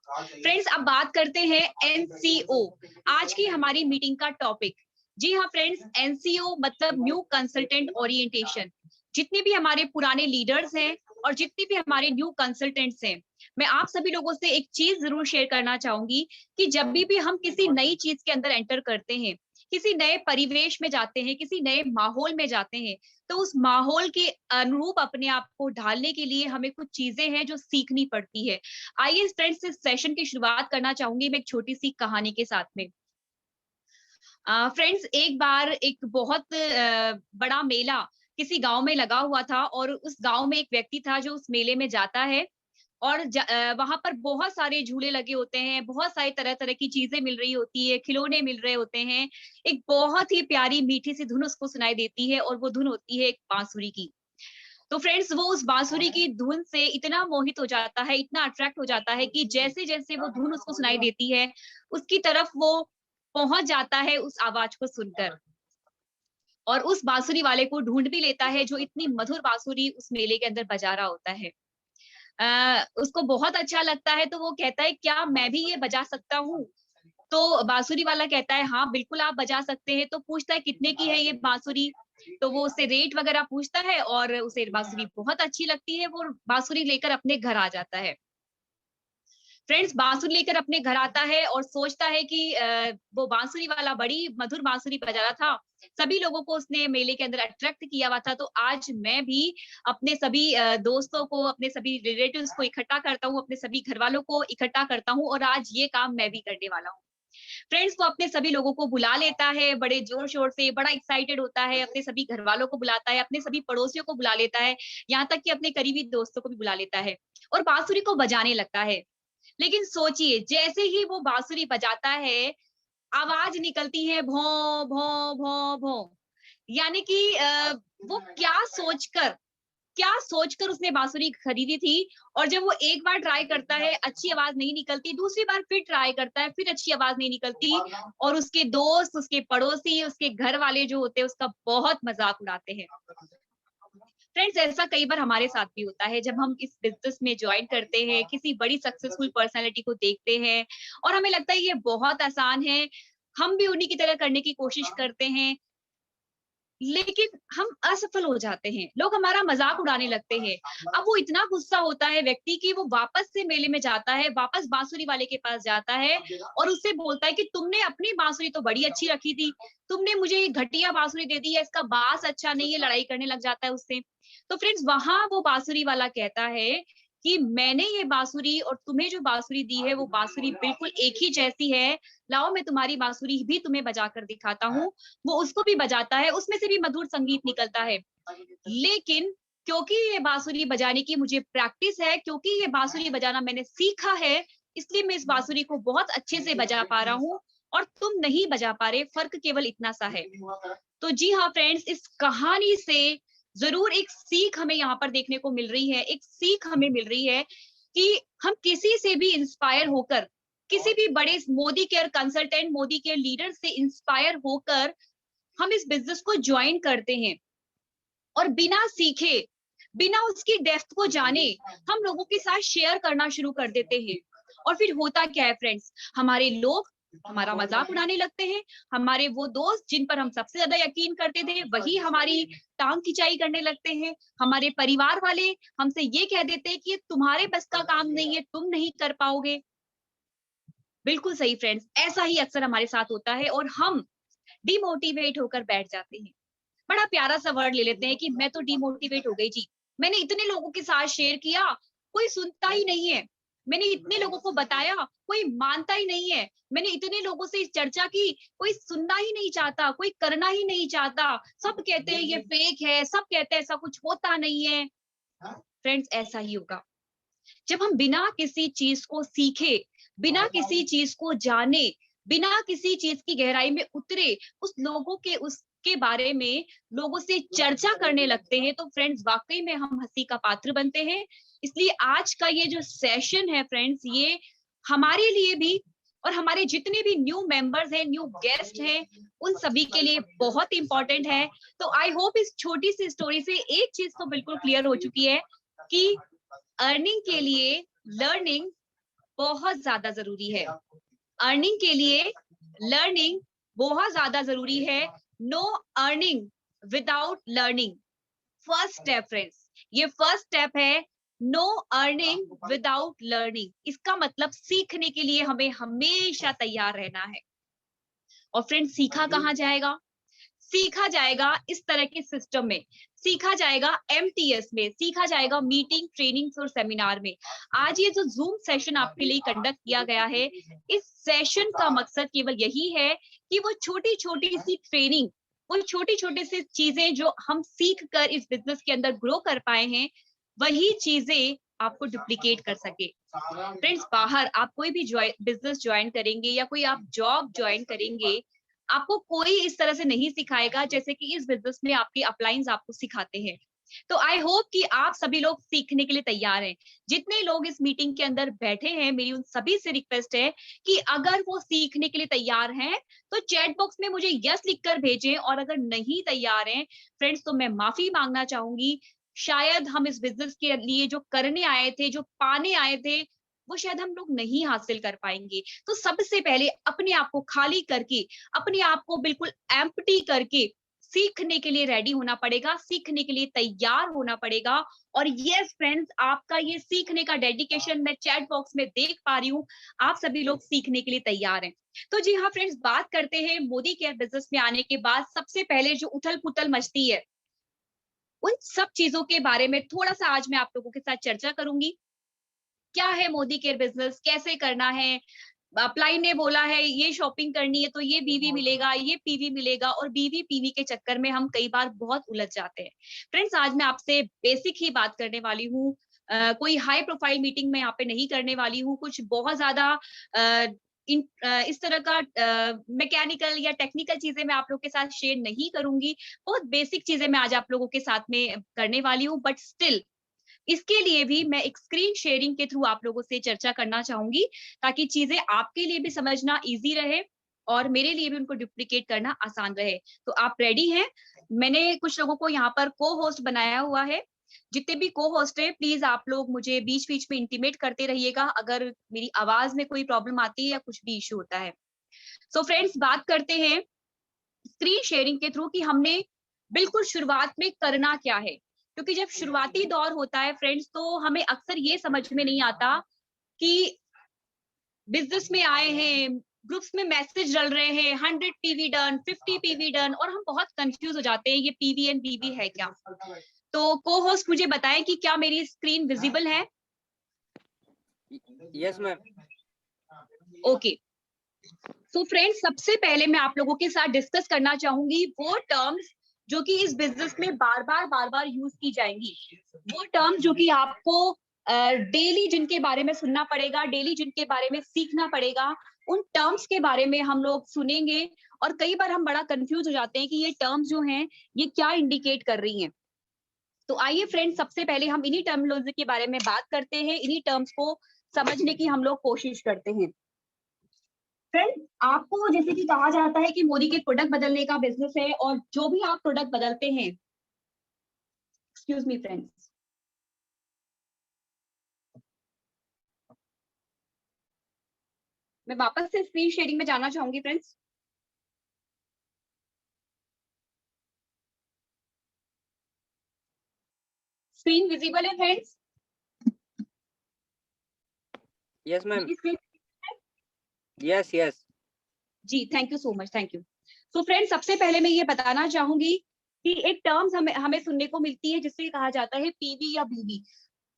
Friends, अब बात करते हैं एनसीओ, आज की हमारी मीटिंग का टॉपिक। जी हाँ फ्रेंड्स, एनसीओ मतलब न्यू कंसल्टेंट ओरिएंटेशन। जितने भी हमारे पुराने लीडर्स हैं और जितने भी हमारे न्यू कंसल्टेंट्स हैं, मैं आप सभी लोगों से एक चीज जरूर शेयर करना चाहूंगी कि जब भी हम किसी नई चीज के अंदर एंटर करते हैं, किसी नए परिवेश में जाते हैं, किसी नए माहौल में जाते हैं, तो उस माहौल के अनुरूप अपने आप को ढालने के लिए हमें कुछ चीजें हैं जो सीखनी पड़ती है। आइए फ्रेंड्स, इस सेशन की शुरुआत करना चाहूंगी मैं एक छोटी सी कहानी के साथ में। फ्रेंड्स, एक बार एक बहुत बड़ा मेला किसी गांव में लगा हुआ था और उस गांव में एक व्यक्ति था जो उस मेले में जाता है और वहां पर बहुत सारे झूले लगे होते हैं, बहुत सारी तरह तरह की चीजें मिल रही होती है, खिलौने मिल रहे होते हैं। एक बहुत ही प्यारी मीठी सी धुन उसको सुनाई देती है और वो धुन होती है एक बांसुरी की। तो फ्रेंड्स, वो उस बांसुरी की धुन से इतना मोहित हो जाता है, इतना अट्रैक्ट हो जाता है कि जैसे जैसे वो धुन उसको सुनाई देती है, उसकी तरफ वो पहुंच जाता है उस आवाज को सुनकर, और उस बांसुरी वाले को ढूंढ भी लेता है जो इतनी मधुर बांसुरी उस मेले के अंदर बजा रहा होता है। उसको बहुत अच्छा लगता है, तो वो कहता है क्या मैं भी ये बजा सकता हूँ? तो बांसुरी वाला कहता है हाँ बिल्कुल आप बजा सकते हैं। तो पूछता है कितने की है ये बांसुरी? तो वो उससे रेट वगैरह पूछता है और उसे बांसुरी बहुत अच्छी लगती है, वो बांसुरी लेकर अपने घर आ जाता है। फ्रेंड्स, बांसुरी लेकर अपने घर आता है और सोचता है कि वो बांसुरी वाला बड़ी मधुर बांसुरी बजा रहा था, सभी लोगों को उसने मेले के अंदर अट्रैक्ट किया हुआ था, तो आज मैं भी अपने सभी दोस्तों को, अपने सभी रिलेटिव्स को इकट्ठा करता हूँ, अपने सभी घर वालों को इकट्ठा करता हूँ और आज ये काम मैं भी करने वाला हूँ। फ्रेंड्स, वो अपने सभी लोगों को बुला लेता है, बड़े जोर शोर से, बड़ा एक्साइटेड होता है, अपने सभी घर वालों को बुलाता है, अपने सभी पड़ोसियों को बुला लेता है, यहाँ तक कि अपने करीबी दोस्तों को भी बुला लेता है और बांसुरी को बजाने लगता है। लेकिन सोचिए, जैसे ही वो बांसुरी बजाता है, आवाज निकलती है भौं भौं भौं भौं। यानी कि वो क्या सोचकर उसने बांसुरी खरीदी थी। और जब वो एक बार ट्राई करता है, अच्छी आवाज नहीं निकलती, दूसरी बार फिर ट्राई करता है, फिर अच्छी आवाज नहीं निकलती, और उसके दोस्त, उसके पड़ोसी, उसके घर वाले जो होते हैं उसका बहुत मजाक उड़ाते हैं। फ्रेंड्स, ऐसा कई बार हमारे साथ भी होता है जब हम इस बिजनेस में ज्वाइन करते हैं, किसी बड़ी सक्सेसफुल पर्सनैलिटी को देखते हैं और हमें लगता है ये बहुत आसान है, हम भी उन्हीं की तरह करने की कोशिश करते हैं, लेकिन हम असफल हो जाते हैं, लोग हमारा मजाक उड़ाने लगते हैं। अब वो इतना गुस्सा होता है व्यक्ति कि वो वापस से मेले में जाता है, वापस बांसुरी वाले के पास जाता है और उससे बोलता है कि तुमने अपनी बांसुरी तो बड़ी अच्छी रखी थी, तुमने मुझे ये घटिया बांसुरी दे दी है, इसका बास अच्छा नहीं है, लड़ाई करने लग जाता है उससे। तो फ्रेंड्स, वहां वो बांसुरी वाला कहता है कि मैंने ये बांसुरी और तुम्हें जो बांसुरी दी है वो बांसुरी बिल्कुल एक ही जैसी है, लाओ मैं तुम्हारी बांसुरी भी तुम्हें बजा कर दिखाता हूँ। वो उसको भी बजाता है, उसमें से भी मधुर संगीत निकलता है। लेकिन क्योंकि ये बांसुरी बजाने की मुझे प्रैक्टिस है, क्योंकि ये बांसुरी बजाना मैंने सीखा है, इसलिए मैं इस बांसुरी को बहुत अच्छे से बजा पा रहा हूँ और तुम नहीं बजा पा रहे, फर्क केवल इतना सा है। तो जी हाँ फ्रेंड्स, इस कहानी से जरूर एक सीख हमें यहाँ पर देखने को मिल रही है, एक सीख हमें मिल रही है कि हम किसी से भी इंस्पायर होकर, किसी भी बड़े Modi care consultant, Modi care leader से इंस्पायर होकर हम इस बिजनेस को ज्वाइन करते हैं और बिना सीखे, बिना उसकी डेप्थ को जाने हम लोगों के साथ शेयर करना शुरू कर देते हैं। और फिर होता क्या है फ्रेंड्स, हमारे लोग हमारा मजाक उड़ाने लगते हैं, हमारे वो दोस्त जिन पर हम सबसे ज्यादा यकीन करते थे वही हमारी टांग खिंचाई करने लगते हैं, हमारे परिवार वाले हमसे ये कह देते हैं कि ये तुम्हारे बस का काम नहीं है, तुम नहीं कर पाओगे। बिल्कुल सही फ्रेंड्स, ऐसा ही अक्सर हमारे साथ होता है और हम डिमोटिवेट होकर बैठ जाते हैं। बड़ा प्यारा सा वर्ड ले लेते हैं कि मैं तो डिमोटिवेट हो गई जी, मैंने इतने लोगों के साथ शेयर किया, कोई सुनता ही नहीं है, मैंने इतने लोगों को बताया, कोई मानता ही नहीं है, मैंने इतने लोगों से चर्चा की, कोई सुनना ही नहीं चाहता, कोई करना ही नहीं चाहता, सब कहते हैं ये फेक है, सब कहते हैं ऐसा कुछ होता नहीं है। फ्रेंड्स, ऐसा ही होगा जब हम बिना किसी चीज को सीखे, बिना किसी चीज को जाने, बिना किसी चीज की गहराई में उतरे, उस लोगों के उसके बारे में लोगों से चर्चा करने लगते हैं, तो फ्रेंड्स वाकई में हम हंसी का पात्र बनते हैं। इसलिए आज का ये जो सेशन है फ्रेंड्स, ये हमारे लिए भी और हमारे जितने भी न्यू मेंबर्स हैं, न्यू गेस्ट हैं, उन सभी के लिए बहुत इंपॉर्टेंट है। तो आई होप इस छोटी सी स्टोरी से एक चीज तो बिल्कुल क्लियर हो चुकी है कि अर्निंग के लिए लर्निंग बहुत ज्यादा जरूरी है। अर्निंग के लिए लर्निंग बहुत ज्यादा जरूरी है। No earning without learning. First step friends, ये फर्स्ट स्टेप है। नो अर्निंग विदाउट लर्निंग, इसका मतलब सीखने के लिए हमें हमेशा तैयार रहना है। और फ्रेंड्स, सीखा कहाँ जाएगा? सीखा जाएगा इस तरह के सिस्टम में, सीखा जाएगा MTS में, सीखा जाएगा मीटिंग, ट्रेनिंग्स और सेमिनार में। आज ये जो जूम सेशन आपके लिए कंडक्ट किया गया है, इस सेशन का मकसद केवल यही है कि वो छोटी छोटी सी ट्रेनिंग, वो छोटी छोटी सी चीजें जो हम सीख कर इस बिजनेस के अंदर ग्रो कर पाए हैं, वही चीजें आपको डुप्लीकेट कर सके। फ्रेंड्स, बाहर आप कोई भी बिजनेस ज्वाइन करेंगे या कोई आप जॉब ज्वाइन करेंगे, आपको कोई इस तरह से नहीं सिखाएगा जैसे कि इस बिजनेस में आपके अपलाइंस आपको सिखाते हैं। तो आई होप कि आप सभी लोग सीखने के लिए तैयार हैं। जितने लोग इस मीटिंग के अंदर बैठे हैं, मेरी उन सभी से रिक्वेस्ट है कि अगर वो सीखने के लिए तैयार हैं तो चैट बॉक्स में मुझे यस लिखकर भेजें, और अगर नहीं तैयार हैं फ्रेंड्स तो मैं माफी मांगना चाहूंगी। शायद हम इस बिजनेस के लिए जो करने आए थे, जो पाने आए थे, वो शायद हम लोग नहीं हासिल कर पाएंगे। तो सबसे पहले अपने आप को खाली करके, अपने आप को बिल्कुल एम्प्टी करके सीखने के लिए रेडी होना पड़ेगा, सीखने के लिए तैयार होना पड़ेगा। और यस फ्रेंड्स, आपका ये सीखने का डेडिकेशन मैं चैट बॉक्स में देख पा रही हूँ। आप सभी लोग सीखने के लिए तैयार हैं। तो जी हाँ फ्रेंड्स, बात करते हैं मोदी केयर बिजनेस में आने के बाद सबसे पहले जो उथल पुथल मचती है, उन सब चीजों के बारे में थोड़ा सा आज मैं आप लोगों के साथ चर्चा करूंगी। क्या है मोदी केयर बिजनेस, कैसे करना है? अपलाइन ने बोला है ये शॉपिंग करनी है तो ये बीवी मिलेगा, ये पीवी मिलेगा, और बीवी पीवी के चक्कर में हम कई बार बहुत उलझ जाते हैं। फ्रेंड्स, आज मैं आपसे बेसिक ही बात करने वाली हूँ। कोई हाई प्रोफाइल मीटिंग में यहाँ पे नहीं करने वाली हूँ, कुछ बहुत ज्यादा इस तरह का मैकेनिकल या टेक्निकल चीजें मैं आप लोग के साथ शेयर नहीं करूंगी। बहुत बेसिक चीजें मैं आज आप लोगों के साथ में करने वाली हूँ, बट स्टिल इसके लिए भी मैं एक स्क्रीन शेयरिंग के थ्रू आप लोगों से चर्चा करना चाहूंगी, ताकि चीजें आपके लिए भी समझना इजी रहे और मेरे लिए भी उनको डुप्लीकेट करना आसान रहे। तो आप रेडी हैं? मैंने कुछ लोगों को यहाँ पर को होस्ट बनाया हुआ है। जितने भी को होस्ट है, प्लीज आप लोग मुझे बीच बीच में इंटीमेट करते रहिएगा अगर मेरी आवाज में कोई प्रॉब्लम आती है या कुछ भी इश्यू होता है। सो फ्रेंड्स, बात करते हैं स्क्रीन शेयरिंग के थ्रू कि हमने बिल्कुल शुरुआत में करना क्या है। क्योंकि जब शुरुआती दौर होता है फ्रेंड्स, तो हमें अक्सर ये समझ में नहीं आता कि बिजनेस में आए हैं, ग्रुप्स में मैसेज डल रहे हैं 100 पीवी डन, 50 पीवी डन, और हम बहुत कंफ्यूज हो जाते हैं ये पीवी एंड बीवी है क्या। तो को होस्ट मुझे बताएं कि क्या मेरी स्क्रीन विजिबल है? Yes ma'am. Okay. So friends, सबसे पहले मैं आप लोगों के साथ डिस्कस करना चाहूंगी वो टर्म्स जो कि इस बिजनेस में बार बार यूज की जाएंगी। वो टर्म्स जो कि आपको डेली जिनके बारे में सुनना पड़ेगा, डेली जिनके बारे में सीखना पड़ेगा, उन टर्म्स के बारे में हम लोग सुनेंगे। और कई बार हम बड़ा कंफ्यूज हो जाते हैं कि ये टर्म्स जो हैं ये क्या इंडिकेट कर रही हैं। तो आइए फ्रेंड्स, सबसे पहले हम इन्हीं टर्मिनोलॉजी के बारे में बात करते हैं, इन्हीं टर्म्स को समझने की हम लोग कोशिश करते हैं। फ्रेंड्स, आपको जैसे कि कहा जाता है कि मोदी के प्रोडक्ट बदलने का बिजनेस है, और जो भी आप प्रोडक्ट बदलते हैं, एक्सक्यूज मी फ्रेंड्स, मैं वापस से स्क्रीन शेयरिंग में जाना चाहूंगी फ्रेंड्स। स्क्रीन विजिबल है फ्रेंड्स? Yes ma'am. मेरी स्क्रीन? यस यस जी, thank you so much, thank you. तो फ्रेंड्स, सबसे पहले मैं ये बताना चाहूंगी कि एक टर्म्स हमें हमें सुनने को मिलती है जिससे कहा जाता है पीवी या बीवी।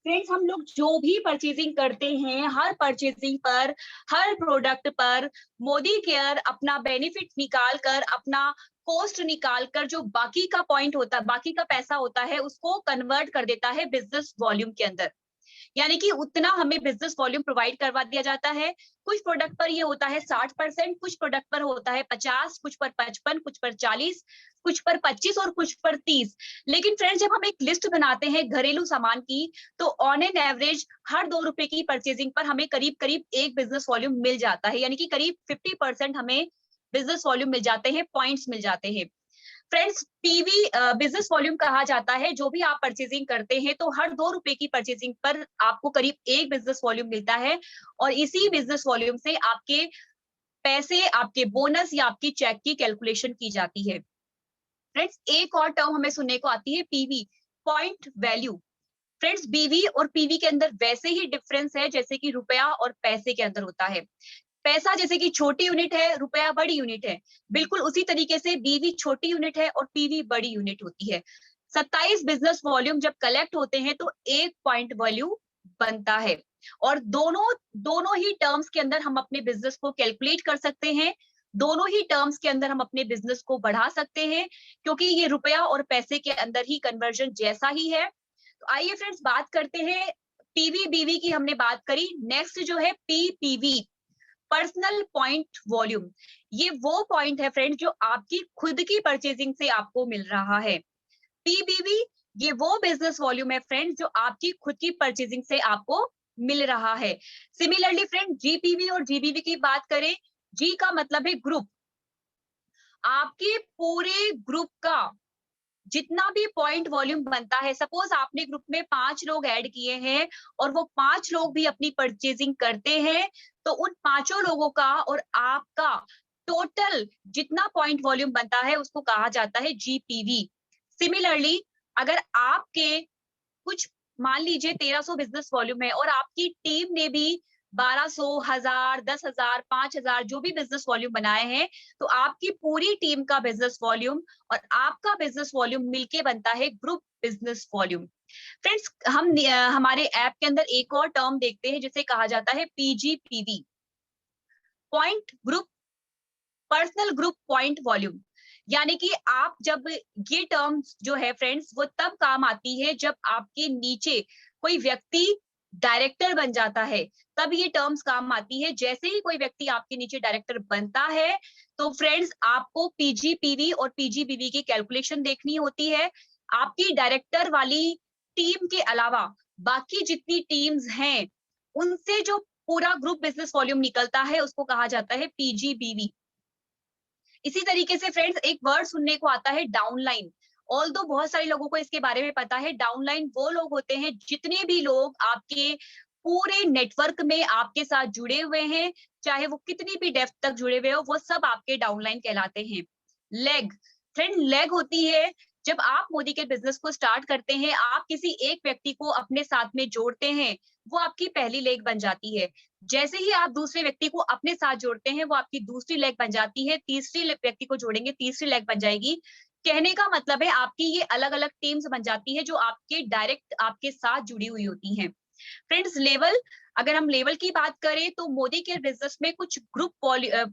फ्रेंड्स, हम लोग जो भी परचेजिंग करते हैं, हर परचेजिंग पर, हर प्रोडक्ट पर मोदी केयर अपना बेनिफिट निकाल कर, अपना कॉस्ट निकाल कर, जो बाकी का पॉइंट होता है, बाकी का पैसा होता है, उसको कन्वर्ट कर देता है बिजनेस वॉल्यूम के अंदर। यानी कि उतना हमें बिजनेस वॉल्यूम प्रोवाइड करवा दिया जाता है। कुछ प्रोडक्ट पर ये होता है 60%, कुछ प्रोडक्ट पर होता है 50, कुछ पर 55, कुछ पर 40, कुछ पर 25 और कुछ पर 30। लेकिन फ्रेंड्स, जब हम एक लिस्ट बनाते हैं घरेलू सामान की, तो ऑन एन एवरेज हर 2 रुपए की परचेजिंग पर हमें करीब करीब एक बिजनेस वॉल्यूम मिल जाता है। यानी कि करीब 50% हमें बिजनेस वॉल्यूम मिल जाते हैं, पॉइंट्स मिल जाते हैं। फ्रेंड्स, पीवी बिजनेस वॉल्यूम कहा जाता है, जो भी आप परचेजिंग करते हैं तो हर 2 रुपए की परचेजिंग पर आपको करीब 1 बिजनेस वॉल्यूम मिलता है, और इसी बिजनेस वॉल्यूम से आपके पैसे, आपके बोनस या आपकी चेक की कैलकुलेशन की जाती है। फ्रेंड्स, एक और टर्म हमें सुनने को आती है, पीवी, पॉइंट वैल्यू। फ्रेंड्स, बीवी और पीवी के अंदर वैसे ही डिफरेंस है जैसे कि रुपया और पैसे के अंदर होता है। पैसा जैसे कि छोटी यूनिट है, रुपया बड़ी यूनिट है, बिल्कुल उसी तरीके से बीवी छोटी यूनिट है और पीवी बड़ी यूनिट होती है। 27 बिजनेस वॉल्यूम जब कलेक्ट होते हैं तो 1 पॉइंट वैल्यू बनता है, और दोनों दोनों ही टर्म्स के अंदर हम अपने बिजनेस को कैलकुलेट कर सकते हैं। दोनों ही टर्म्स के अंदर हम अपने बिजनेस को बढ़ा सकते हैं, क्योंकि ये रुपया और पैसे के अंदर ही कन्वर्जन जैसा ही है। तो आइए फ्रेंड्स, बात करते हैं, पीवी बीवी की हमने बात करी, नेक्स्ट जो है पीपीवी, पर्सनल पॉइंट वॉल्यूम। ये वो पॉइंट है फ्रेंड्स जो आपकी खुद की परचेजिंग से आपको मिल रहा है। पीबीवी, ये वो बिजनेस वॉल्यूम है फ्रेंड्स जो आपकी खुद की परचेजिंग से आपको मिल रहा है। सिमिलरली फ्रेंड, जीपीवी और जीबीवी की बात करें, जी का मतलब है ग्रुप, आपके पूरे ग्रुप का जितना भी पॉइंट वॉल्यूम बनता है, सपोज आपने ग्रुप में 5 लोग ऐड किए हैं और वो 5 लोग भी अपनी परचेजिंग करते हैं, तो उन पांचों लोगों का और आपका टोटल जितना पॉइंट वॉल्यूम बनता है उसको कहा जाता है जीपीवी। सिमिलरली, अगर आपके कुछ, मान लीजिए 1300 बिजनेस वॉल्यूम है और आपकी टीम ने भी 1200, 1000, 10,000, 5,000 जो भी बिजनेस वॉल्यूम बनाए हैं, तो आपकी पूरी टीम का बिजनेस वॉल्यूम और आपका बिजनेस वॉल्यूम मिलके बनता है ग्रुप बिजनेस वॉल्यूम। फ्रेंड्स, हम हमारे ऐप के अंदर एक और टर्म देखते हैं जिसे कहा जाता है PGPV, point group, personal group point volume. यानी कि आप जब, ये टर्म्स जो है फ्रेंड्स वो तब काम आती है जब आपके नीचे कोई व्यक्ति डायरेक्टर बन जाता है, तब ये टर्म्स काम आती है। जैसे ही कोई व्यक्ति आपके नीचे डायरेक्टर बनता है तो फ्रेंड्स आपको पीजीपीवी और पीजीबीवी की कैलकुलेशन देखनी होती है। आपकी डायरेक्टर वाली टीम के अलावा बाकी जितनी टीम्स हैं उनसे जो पूरा ग्रुप बिजनेस वॉल्यूम निकलता है उसको कहा जाता है पीजीबीवी। इसी तरीके से फ्रेंड्स, एक वर्ड सुनने को आता है डाउनलाइन। ऑल्दो बहुत सारे लोगों को इसके बारे में पता है, डाउनलाइन वो लोग होते हैं जितने भी लोग आपके पूरे नेटवर्क में आपके साथ जुड़े हुए हैं, चाहे वो कितनी भी डेप्थ तक जुड़े हुए हो, वो सब आपके डाउनलाइन कहलाते हैं। लेग, फ्रेंड, लेग होती है जब आप मोदी के बिजनेस को स्टार्ट करते हैं, आप किसी एक व्यक्ति को अपने साथ में जोड़ते हैं, वो आपकी पहली लेग बन जाती है। जैसे ही आप दूसरे व्यक्ति को अपने साथ जोड़ते हैं, वो आपकी दूसरी लेग बन जाती है, तीसरी व्यक्ति को जोड़ेंगे, तीसरी लेग बन जाएगी। कहने का मतलब है आपकी ये अलग अलग टीम्स बन जाती है जो आपके डायरेक्ट आपके साथ जुड़ी हुई होती हैं। फ्रेंड्स, लेवल, अगर हम लेवल की बात करें तो मोदी के बिजनेस में कुछ ग्रुप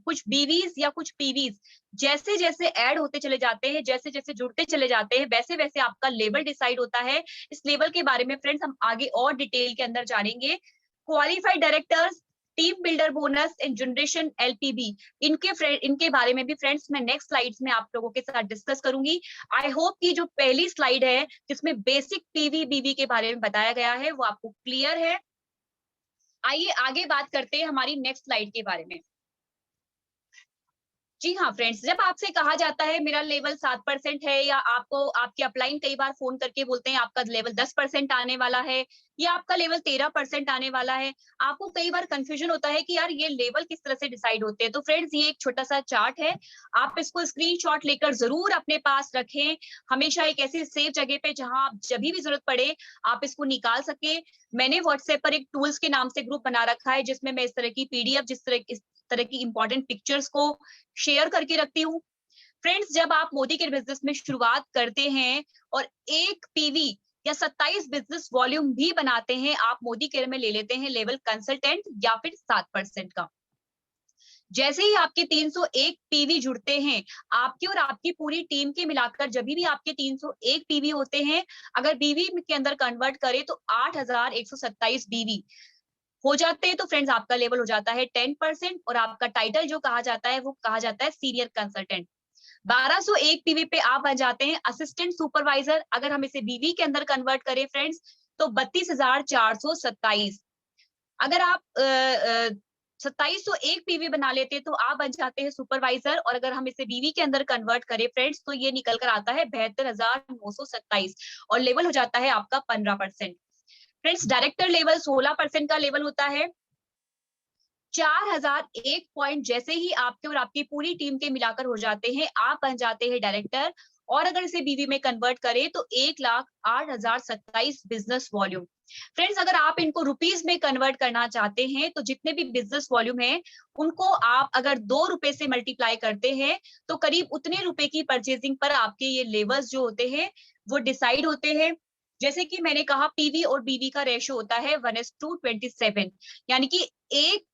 कुछ बीवीज या कुछ पीवीज जैसे जैसे ऐड होते चले जाते हैं, जैसे जैसे जुड़ते चले जाते हैं, वैसे वैसे आपका लेवल डिसाइड होता है। इस लेवल के बारे में फ्रेंड्स हम आगे और डिटेल के अंदर जानेंगे। Qualified directors, team builder bonus and generation LPB, इनके बारे में भी फ्रेंड्स मैं नेक्स्ट स्लाइड्स में आप लोगों के साथ डिस्कस करूंगी। आई होप कि जो पहली स्लाइड है जिसमें बेसिक पीवी बीवी के बारे में बताया गया है वो आपको क्लियर है। आइए आगे बात करते हैं हमारी नेक्स्ट स्लाइड के बारे में। जी हाँ फ्रेंड्स, जब आपसे कहा जाता है मेरा लेवल 7% है, या आपको आपके अपलाइन कई बार फोन करके बोलते हैं आपका लेवल 10% आने वाला है, या आपका लेवल 13% आने वाला है, आपको कई बार कंफ्यूजन होता है कि यार ये लेवल किस तरह से डिसाइड होते हैं। तो फ्रेंड्स, ये एक छोटा सा चार्ट है, आप इसको स्क्रीनशॉट लेकर जरूर अपने पास रखें, हमेशा एक ऐसी सेफ जगह पे जहां आप जब भी जरूरत पड़े आप इसको निकाल सके। मैंने व्हाट्सएप पर एक टूल्स के नाम से ग्रुप बना रखा है जिसमें मैं इस तरह की पीडीएफ, इस तरह की इंपॉर्टेंट पिक्चर्स को शेयर करके रखती हूँ। फ्रेंड्स, जब आप मोदी के बिजनेस में शुरुआत करते हैं और एक पीवी या 27 बिजनेस वॉल्यूम भी बनाते हैं, आप मोदी केयर में ले लेते हैं लेवल कंसल्टेंट या फिर 7% का। जैसे ही आपके 301 पीवी जुड़ते हैं, आपकी और आपकी पूरी टीम के मिलाकर जब भी आपके 301 पीवी होते हैं, अगर बीवी के अंदर कन्वर्ट करें तो 8,127 बीवी हो जाते हैं, तो फ्रेंड्स आपका लेवल हो जाता है 10% और आपका टाइटल जो कहा जाता है वो कहा जाता है सीनियर कंसल्टेंट। 1201 पीवी पे आप बन जाते हैं असिस्टेंट सुपरवाइजर। अगर हम इसे बीवी के अंदर कन्वर्ट करें फ्रेंड्स तो 32,427। अगर आप 2701 पीवी बना लेते हैं तो आप बन जाते हैं सुपरवाइजर, और अगर हम इसे बीवी के अंदर कन्वर्ट करें फ्रेंड्स तो ये निकल कर आता है 72,927, और लेवल हो जाता है आपका 15%। फ्रेंड्स डायरेक्टर लेवल 16% का लेवल होता है। 4001 पॉइंट जैसे ही आपके और आपकी पूरी टीम के मिलाकर हो जाते हैं, आप बन जाते हैं डायरेक्टर। और अगर इसे बीवी में कन्वर्ट करें तो 1,08,027 बिजनेस वॉल्यूम। फ्रेंड्स अगर आप इनको रुपीज में कन्वर्ट करना चाहते हैं तो जितने भी बिजनेस वॉल्यूम है उनको आप अगर 2 रुपए से मल्टीप्लाई करते हैं तो करीब उतने रुपए की परचेजिंग पर आपके ये लेवल्स जो होते हैं वो डिसाइड होते हैं। जैसे कि मैंने कहा पीवी और बीवी का रेशो होता है 1:27, यानी कि एक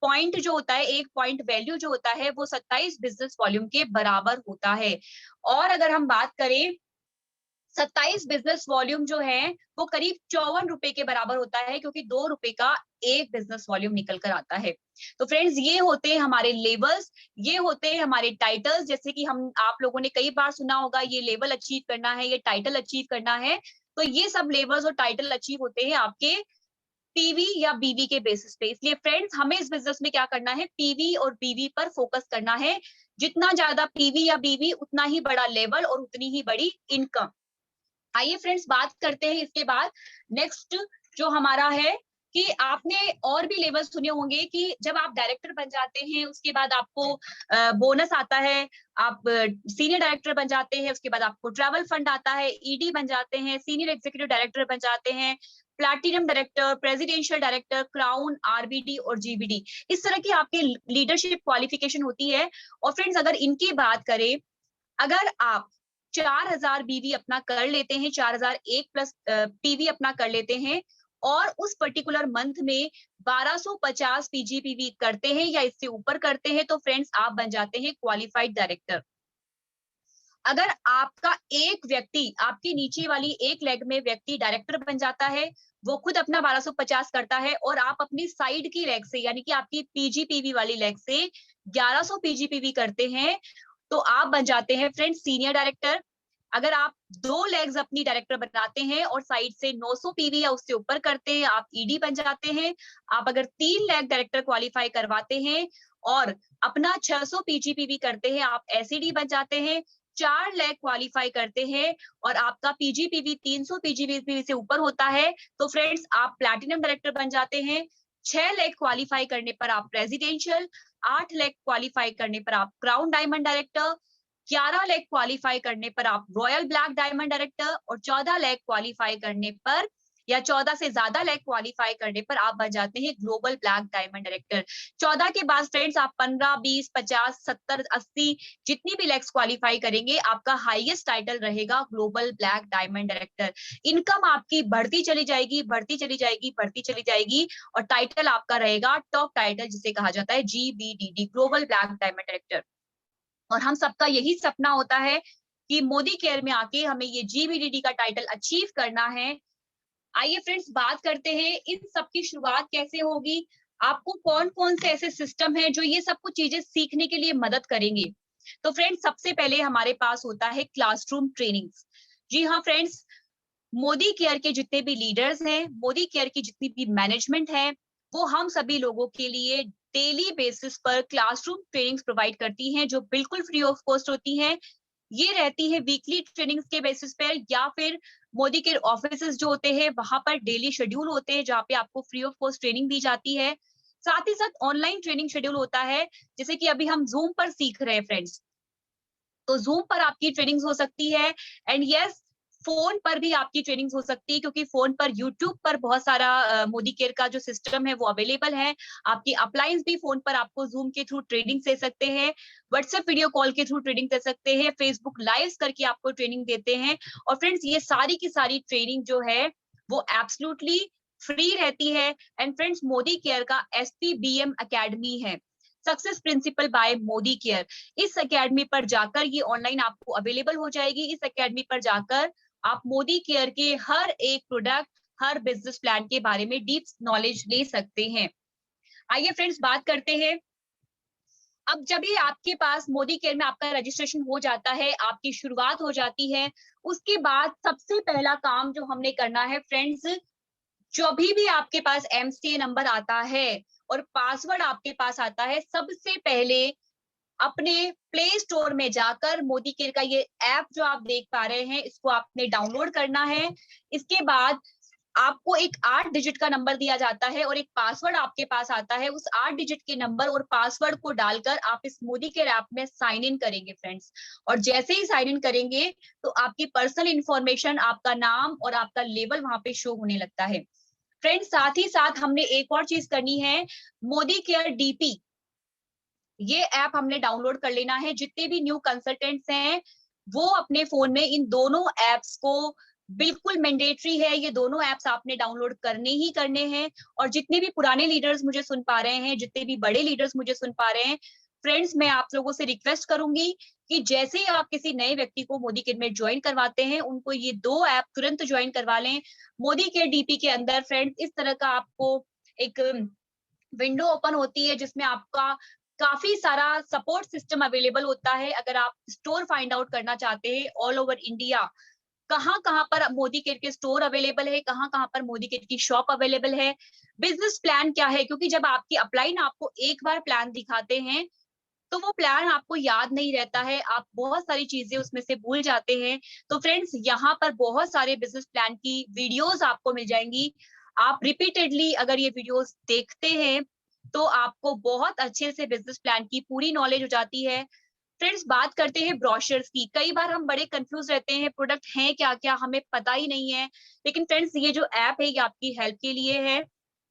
पॉइंट जो होता है, एक पॉइंट वैल्यू जो होता है वो 27 बिजनेस वॉल्यूम के बराबर होता है। और अगर हम बात करें 27 बिजनेस वॉल्यूम जो है वो करीब 54 रुपए के बराबर होता है, क्योंकि 2 रुपए का एक बिजनेस वॉल्यूम निकल कर आता है। तो फ्रेंड्स ये होते हैं हमारे लेवल्स, ये होते हैं हमारे टाइटल्स। जैसे कि हम आप लोगों ने कई बार सुना होगा ये लेवल अचीव करना है, ये टाइटल अचीव करना है। तो ये सब लेवल्स और टाइटल अचीव होते हैं आपके पीवी या बीवी के बेसिस पे। इसलिए फ्रेंड्स हमें इस बिजनेस में क्या करना है, पीवी और बीवी पर फोकस करना है। जितना ज्यादा पीवी या बीवी उतना ही बड़ा लेवल और उतनी ही बड़ी इनकम। आइए फ्रेंड्स बात करते हैं इसके बाद नेक्स्ट जो हमारा है कि आपने और भी लेवल सुने होंगे कि जब आप डायरेक्टर बन जाते हैं उसके बाद आपको बोनस आता है, आप सीनियर डायरेक्टर बन जाते हैं, उसके बाद आपको ट्रैवल फंड आता है, ईडी बन जाते हैं, सीनियर एग्जीक्यूटिव डायरेक्टर बन जाते हैं, platinum director, presidential director, crown, RBD और जीबीडी। इस तरह की आपकी लीडरशिप क्वालिफिकेशन होती है। और फ्रेंड्स अगर इनकी बात करें, अगर आप 4000 बीवी अपना कर लेते हैं, 4001 प्लस पीवी अपना कर लेते हैं और उस पर्टिकुलर मंथ में 1250 पीजीपीवी करते हैं या इससे ऊपर करते हैं तो फ्रेंड्स आप बन जाते हैं क्वालिफाइड डायरेक्टर। अगर आपका एक व्यक्ति, आपकी नीचे वाली एक लेग में व्यक्ति डायरेक्टर बन जाता है, वो खुद अपना 1250 करता है और आप अपनी साइड की लेग से यानी कि आपकी पीजीपीवी वाली लेग से 1100 पीजीपीवी करते हैं तो आप बन जाते हैं फ्रेंड्स सीनियर डायरेक्टर। अगर आप 2 लेग्स अपनी डायरेक्टर बनाते हैं और साइड से 900 पीवी या उससे ऊपर करते हैं, आप ईडी बन जाते हैं। आप अगर 3 लेग डायरेक्टर क्वालिफाई करवाते हैं और अपना 600 पीजीपीवी करते हैं, आप एसईडी बन जाते हैं। 4 लेग क्वालिफाई करते हैं और आपका पीजीपीवी 300 पीजीपीवी से ऊपर होता है तो फ्रेंड्स आप प्लैटिनम डायरेक्टर बन जाते हैं। 6 लेग क्वालिफाई करने पर आप प्रेसिडेंशियल, 8 लेग क्वालिफाई करने पर आप crown diamond director, 11 leg qualify करने पर आप रॉयल ब्लैक डायमंड डायरेक्टर और 14 लेग क्वालिफाई करने पर या 14 से ज्यादा लेग क्वालिफाई करने पर आप बन जाते हैं ग्लोबल ब्लैक डायमंड डायरेक्टर। 14 के बाद फ्रेंड्स आप 15, 20, 50, 70, 80 जितनी भी लेग्स क्वालिफाई करेंगे आपका हाईएस्ट टाइटल रहेगा global black diamond director. Income आपकी बढ़ती चली जाएगी, बढ़ती चली जाएगी, बढ़ती चली जाएगी और टाइटल आपका रहेगा टॉप टाइटल जिसे कहा जाता है जीबीडीडी, ग्लोबल ब्लैक डायमंड डायरेक्टर। और हम सबका यही सपना होता है कि मोदी केयर में आके हमें ये जीबीडीडी का टाइटल अचीव करना है। आइए फ्रेंड्स बात करते हैं इन सब की शुरुआत कैसे होगी, आपको कौन कौन से ऐसे सिस्टम है जो ये सब कुछ चीजें सीखने के लिए मदद करेंगे। तो फ्रेंड्स सबसे पहले हमारे पास होता है क्लासरूम ट्रेनिंग्स। जी हाँ फ्रेंड्स, मोदी केयर के जितने भी लीडर्स हैं, मोदी केयर की जितनी भी मैनेजमेंट है, वो हम सभी लोगों के लिए डेली बेसिस पर क्लासरूम ट्रेनिंग्स प्रोवाइड करती हैं जो बिल्कुल फ्री ऑफ कॉस्ट होती हैं। ये रहती है वीकली ट्रेनिंग्स के बेसिस पर या फिर मोदी केयर ऑफिसेस जो होते हैं वहां पर डेली शेड्यूल होते हैं जहाँ पे आपको फ्री ऑफ कॉस्ट ट्रेनिंग दी जाती है। साथ ही साथ ऑनलाइन ट्रेनिंग शेड्यूल होता है, जैसे कि अभी हम जूम पर सीख रहे हैं फ्रेंड्स, तो जूम पर आपकी ट्रेनिंग्स हो सकती है। एंड यस, फोन पर भी आपकी ट्रेनिंग्स हो सकती है क्योंकि फोन पर यूट्यूब पर बहुत सारा मोदी केयर का जो सिस्टम है वो अवेलेबल है। आपकी अप्लायंस भी फोन पर आपको जूम के थ्रू ट्रेनिंग दे सकते हैं, व्हाट्सएप वीडियो कॉल के थ्रू ट्रेनिंग दे सकते हैं, फेसबुक लाइव करके आपको ट्रेनिंग देते हैं। और फ्रेंड्स ये सारी की सारी ट्रेनिंग जो है वो एब्सोल्युटली फ्री रहती है। एंड फ्रेंड्स मोदी केयर का एसपीबीएम अकेडमी है, success principal bye Modi care. इस अकेडमी पर जाकर ये ऑनलाइन आपको अवेलेबल हो जाएगी। इस अकेडमी पर जाकर आप मोदी केयर के हर एक प्रोडक्ट, हर बिजनेस प्लान के बारे में डीप नॉलेज ले सकते हैं। आइए फ्रेंड्स बात करते हैं, अब जब ये आपके पास मोदी केयर में आपका रजिस्ट्रेशन हो जाता है, आपकी शुरुआत हो जाती है, उसके बाद सबसे पहला काम जो हमने करना है फ्रेंड्स, जो भी आपके पास एमसीए नंबर आता है और पासवर्ड आपके पास आता है, सबसे पहले अपने प्ले स्टोर में जाकर मोदी केयर का ये ऐप जो आप देख पा रहे हैं, इसको आपने डाउनलोड करना है। इसके बाद आपको एक 8 डिजिट का नंबर दिया जाता है और एक पासवर्ड आपके पास आता है। उस 8 डिजिट के नंबर और पासवर्ड को डालकर आप इस मोदी केयर ऐप में साइन इन करेंगे फ्रेंड्स। और जैसे ही साइन इन करेंगे तो आपकी पर्सनल इंफॉर्मेशन, आपका नाम और आपका लेवल वहां पे शो होने लगता है। फ्रेंड्स, साथ ही साथ हमने एक और चीज करनी है, मोदी केयर डीपी, ये ऐप हमने डाउनलोड कर लेना है। जितने भी न्यू कंसल्टेंट्स हैं वो अपने फोन में इन दोनों एप्स को, बिल्कुल मैंडेटरी है, ये दोनों एप्स आपने डाउनलोड करने ही करने हैं। और जितने भी पुराने लीडर्स मुझे सुन पा रहे हैं, जितने भी बड़े लीडर्स मुझे सुन पा रहे हैं, फ्रेंड्स, मैं आप लोगों से रिक्वेस्ट करूंगी कि जैसे ही आप किसी नए व्यक्ति को मोदी केयर में ज्वाइन करवाते हैं, उनको ये 2 ऐप तुरंत ज्वाइन करवा लें। मोदी केयर डीपी के अंदर फ्रेंड्स इस तरह का आपको एक विंडो ओपन होती है जिसमें आपका काफी सारा सपोर्ट सिस्टम अवेलेबल होता है। अगर आप स्टोर फाइंड आउट करना चाहते हैं ऑल ओवर इंडिया, कहाँ-कहाँ पर मोदी केयर के स्टोर अवेलेबल है, कहाँ-कहाँ पर मोदी केयर की शॉप अवेलेबल है, बिजनेस प्लान क्या है, क्योंकि जब आपकी अपलाइन आपको एक बार प्लान दिखाते हैं तो वो प्लान आपको याद नहीं रहता है, आप बहुत सारी चीजें उसमें से भूल जाते हैं। तो फ्रेंड्स, यहाँ पर बहुत सारे बिजनेस प्लान की वीडियोस आपको मिल जाएंगी। आप रिपीटेडली अगर ये वीडियोस देखते हैं तो आपको बहुत अच्छे से बिजनेस प्लान की पूरी नॉलेज हो जाती है। फ्रेंड्स, बात करते हैं ब्रोशर्स की। कई बार हम बड़े कंफ्यूज रहते हैं, प्रोडक्ट हैं क्या क्या हमें पता ही नहीं है। लेकिन फ्रेंड्स, ये जो ऐप है ये आपकी हेल्प के लिए है।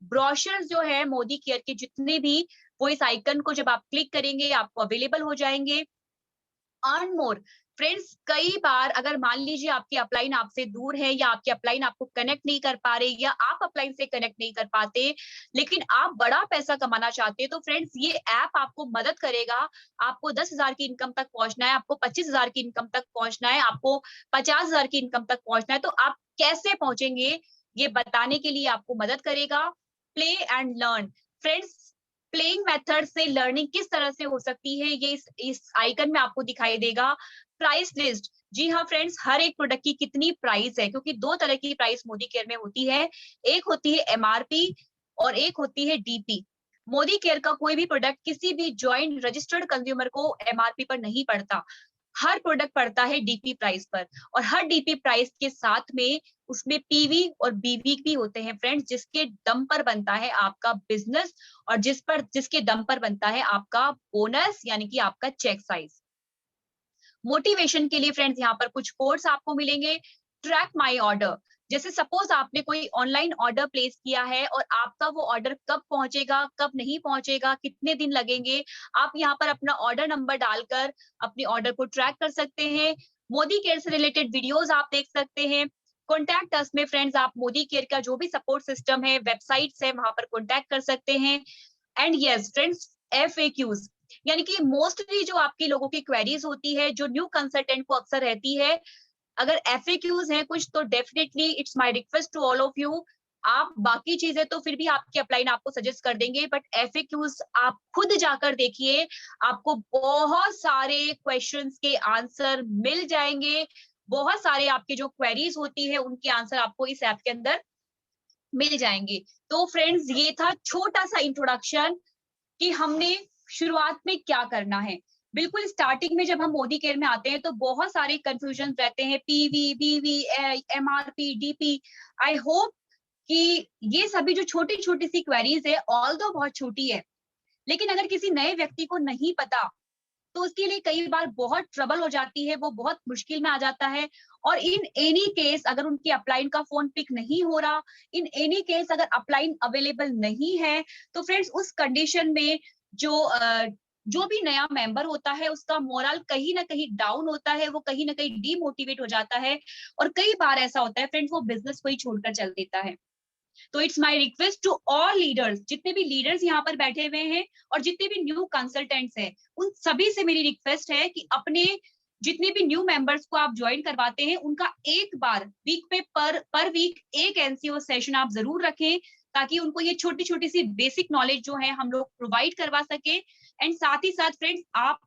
ब्रोशर्स जो है मोदी केयर के जितने भी, वो इस आइकन को जब आप क्लिक करेंगे आपको अवेलेबल हो जाएंगे। अर्न मोर, फ्रेंड्स, कई बार अगर मान लीजिए आपकी अपलाइन आपसे दूर है या आपकी अपलाइन आपको कनेक्ट नहीं कर पा रही या आप अपलाइन से कनेक्ट नहीं कर पाते, लेकिन आप बड़ा पैसा कमाना चाहते हैं, तो फ्रेंड्स ये ऐप आपको मदद करेगा। आपको 10,000 की इनकम तक पहुंचना है, आपको 25,000 की इनकम तक पहुंचना है, आपको 50,000 की इनकम तक पहुंचना है, तो आप कैसे पहुंचेंगे ये बताने के लिए आपको मदद करेगा। Play and learn, friends, playing method से लर्निंग किस तरह से हो सकती है ये इस आइकन में आपको दिखाई देगा। प्राइस लिस्ट, जी हाँ फ्रेंड्स, हर एक प्रोडक्ट की कितनी प्राइस है, क्योंकि 2 तरह की प्राइस मोदी केयर में होती है। एक होती है एमआरपी और एक होती है डीपी। मोदी केयर का कोई भी प्रोडक्ट किसी भी ज्वाइंट रजिस्टर्ड कंज्यूमर को एमआरपी पर नहीं पड़ता, हर प्रोडक्ट पड़ता है डीपी प्राइस पर। और हर डीपी प्राइस के साथ में उसमें पीवी और बीवी भी होते हैं फ्रेंड्स, जिसके दम पर बनता है आपका बिजनेस और जिसके दम पर बनता है आपका बोनस, यानी कि आपका चेक साइज। मोटिवेशन के लिए फ्रेंड्स यहाँ पर कुछ कोड्स आपको मिलेंगे। ट्रैक माई ऑर्डर, जैसे सपोज आपने कोई ऑनलाइन ऑर्डर प्लेस किया है और आपका वो ऑर्डर कब पहुंचेगा, कब नहीं पहुंचेगा, कितने दिन लगेंगे, आप यहाँ पर अपना ऑर्डर नंबर डालकर अपने ऑर्डर को ट्रैक कर सकते हैं। मोदी केयर से रिलेटेड वीडियोस आप देख सकते हैं। कॉन्टैक्ट अस में फ्रेंड्स आप मोदी केयर का जो भी सपोर्ट सिस्टम है, वेबसाइट्स है, वहां पर कॉन्टैक्ट कर सकते हैं। एंड यस फ्रेंड्स, FAQs, यानी कि मोस्टली जो आपकी लोगों की क्वेरीज होती है, जो न्यू कंसल्टेंट को अक्सर रहती है, अगर FAQs हैं कुछ, तो definitely it's my request to all of you, आप बाकी चीजें तो फिर भी आपकी अपलाइन आपको सजेस्ट कर देंगे, बट FAQs आप खुद जाकर देखिए, आपको बहुत सारे क्वेश्चंस के आंसर मिल जाएंगे। बहुत सारे आपके जो क्वेरीज होती है उनके आंसर आपको इस ऐप के अंदर मिल जाएंगे। तो फ्रेंड्स, ये था छोटा सा इंट्रोडक्शन कि हमने शुरुआत में क्या करना है। बिल्कुल स्टार्टिंग में जब हम मोदी केयर में आते हैं तो बहुत सारे कंफ्यूजन रहते हैं, पीवी, बीवी, एमआरपी, डीपी। आई होप कि ये सभी जो छोटी छोटी सी क्वेरीज है, ऑल दो बहुत छोटी है, लेकिन अगर किसी नए व्यक्ति को नहीं पता तो उसके लिए कई बार बहुत ट्रबल हो जाती है, वो बहुत मुश्किल में आ जाता है। और इन एनी केस अगर उनकी अपलाइन का फोन पिक नहीं हो रहा, इन एनी केस अगर अपलाइन अवेलेबल नहीं है, तो फ्रेंड्स उस कंडीशन में जो भी नया मेंबर होता है उसका मोरल कहीं ना कहीं डाउन होता है, वो कहीं ना कहीं डीमोटिवेट हो जाता है और कई बार ऐसा होता है फ्रेंड्स वो बिजनेस को ही छोड़कर चल देता है। तो it's my request to all leaders, जितने भी लीडर्स यहाँ पर बैठे हुए हैं और जितने भी न्यू कंसल्टेंट्स हैं, उन सभी से मेरी रिक्वेस्ट है कि अपने जितने भी न्यू मेंबर्स को आप ज्वाइन करवाते हैं उनका एक बार वीक पे पर वीक एक एनसीओ सेशन आप जरूर रखें, ताकि उनको ये छोटी छोटी सी बेसिक नॉलेज जो है हम लोग प्रोवाइड करवा सके। एंड साथ ही साथ फ्रेंड्स आप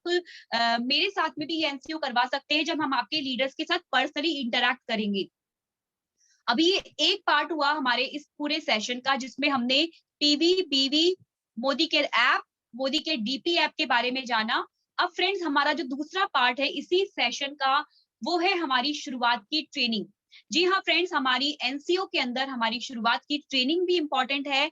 मेरे साथ में भी ये एनसीओ करवा सकते हैं जब हम आपके लीडर्स के साथ पर्सनली इंटरैक्ट करेंगे। अभी ये एक पार्ट हुआ हमारे इस पूरे सेशन का जिसमें हमने पीवी, बीवी Modi care app, Modi care DP app के बारे में जाना। अब फ्रेंड्स हमारा जो दूसरा पार्ट है इसी सेशन का, वो है हमारी शुरुआत की ट्रेनिंग। जी हाँ फ्रेंड्स, हमारी एनसीओ के अंदर हमारी शुरुआत की ट्रेनिंग भी इंपॉर्टेंट है,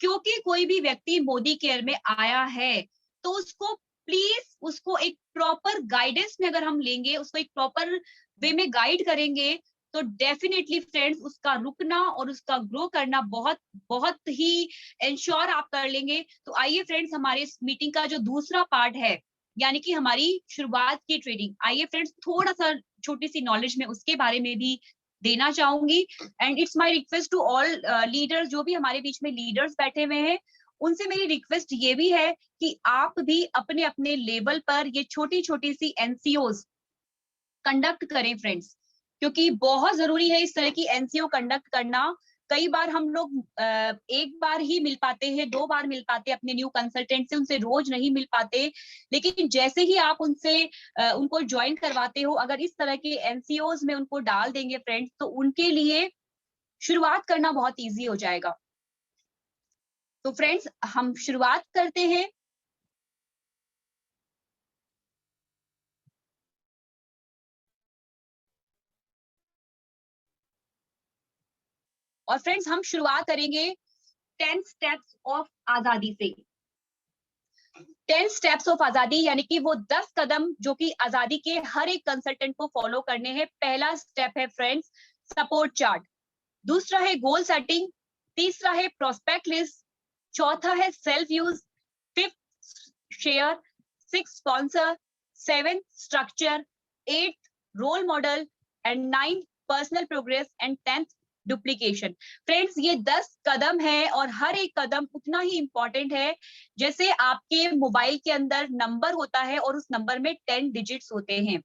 क्योंकि कोई भी व्यक्ति मोदी केयर में आया है तो उसको प्लीज उसको एक प्रॉपर गाइडेंस में अगर हम लेंगे, उसको एक प्रॉपर वे में गाइड करेंगे, तो डेफिनेटली फ्रेंड्स उसका रुकना और उसका ग्रो करना बहुत बहुत ही इंश्योर आप कर लेंगे। तो आइए फ्रेंड्स, हमारे इस मीटिंग का जो दूसरा पार्ट है, यानी कि हमारी शुरुआत की ट्रेनिंग, आइए फ्रेंड्स थोड़ा सा छोटी सी नॉलेज में उसके बारे में भी देना चाहूंगी। And it's my request to all leaders, जो भी हमारे बीच में लीडर्स बैठे हुए हैं, उनसे मेरी रिक्वेस्ट ये भी है कि आप भी अपने अपने लेवल पर ये छोटी छोटी सी एनसीओज कंडक्ट करें फ्रेंड्स, क्योंकि बहुत जरूरी है इस तरह की एनसीओ कंडक्ट करना। कई बार हम लोग एक बार ही मिल पाते हैं, 2 बार मिल पाते हैं अपने न्यू कंसल्टेंट से, उनसे रोज नहीं मिल पाते। लेकिन जैसे ही आप उनसे उनको ज्वाइन करवाते हो, अगर इस तरह के एनसीओज में उनको डाल देंगे फ्रेंड्स, तो उनके लिए शुरुआत करना बहुत इजी हो जाएगा। तो फ्रेंड्स हम शुरुआत करते हैं। और फ्रेंड्स हम शुरुआत करेंगे 10 स्टेप्स ऑफ आजादी से। 10 स्टेप्स ऑफ आजादी यानी कि वो 10 कदम जो कि आजादी के हर एक कंसल्टेंट को फॉलो करने हैं। पहला स्टेप है फ्रेंड्स सपोर्ट चार्ट, दूसरा है गोल सेटिंग, तीसरा है प्रोस्पेक्ट लिस्ट, चौथा है self use, fifth share, six sponsor, seventh structure, eight role model and ninth personal progress and 10th duplication. Friends ये 10 कदम है और हर एक कदम उतना ही इंपॉर्टेंट है जैसे आपके मोबाइल के अंदर नंबर होता है और उस नंबर में 10 डिजिट्स होते हैं।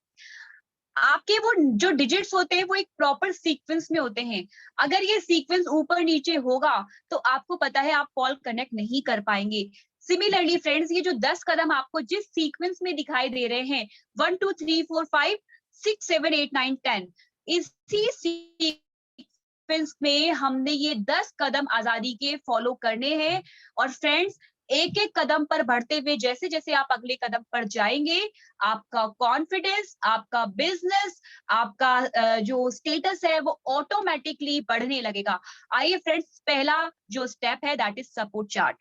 आपके वो जो डिजिट्स होते हैं वो एक प्रॉपर सीक्वेंस में होते हैं। अगर ये सीक्वेंस ऊपर नीचे होगा तो आपको पता है आप कॉल कनेक्ट नहीं कर पाएंगे। सिमिलरली फ्रेंड्स ये जो 10 कदम आपको जिस सीक्वेंस में दिखाई दे रहे हैं 1 2 3 4 5 6 7 8 9 10, इसी सीक्वेंस में हमने ये 10 कदम आजादी के फॉलो करने हैं। और फ्रेंड्स एक एक कदम पर बढ़ते हुए जैसे जैसे आप अगले कदम पर जाएंगे, आपका कॉन्फिडेंस, आपका बिजनेस, आपका जो स्टेटस है वो ऑटोमेटिकली बढ़ने लगेगा। आइए फ्रेंड्स पहला जो स्टेप है दैट इज सपोर्ट चार्ट।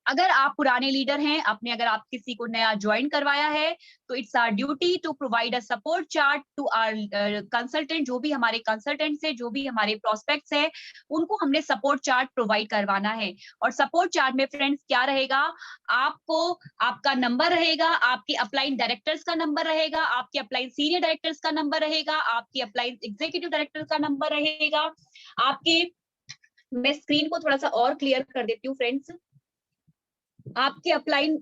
अगर आप पुराने लीडर हैं, आपने अगर आप किसी को नया ज्वाइन करवाया है, तो it's our duty to provide a support chart to our consultant. जो भी हमारे कंसल्टेंट्स है, जो भी हमारे प्रोस्पेक्ट्स है, उनको हमने सपोर्ट चार्ट प्रोवाइड करवाना है। और सपोर्ट चार्ट में फ्रेंड्स क्या रहेगा, आपको आपका नंबर रहेगा, आपके अपलाइन डायरेक्टर्स का नंबर रहेगा, आपके अपलाइन सीनियर डायरेक्टर्स का नंबर रहेगा, आपके अपलाइन एग्जीक्यूटिव डायरेक्टर का नंबर रहेगा, आपके, मैं स्क्रीन को थोड़ा सा और क्लियर कर देती हूँ फ्रेंड्स, आपके अपलाइन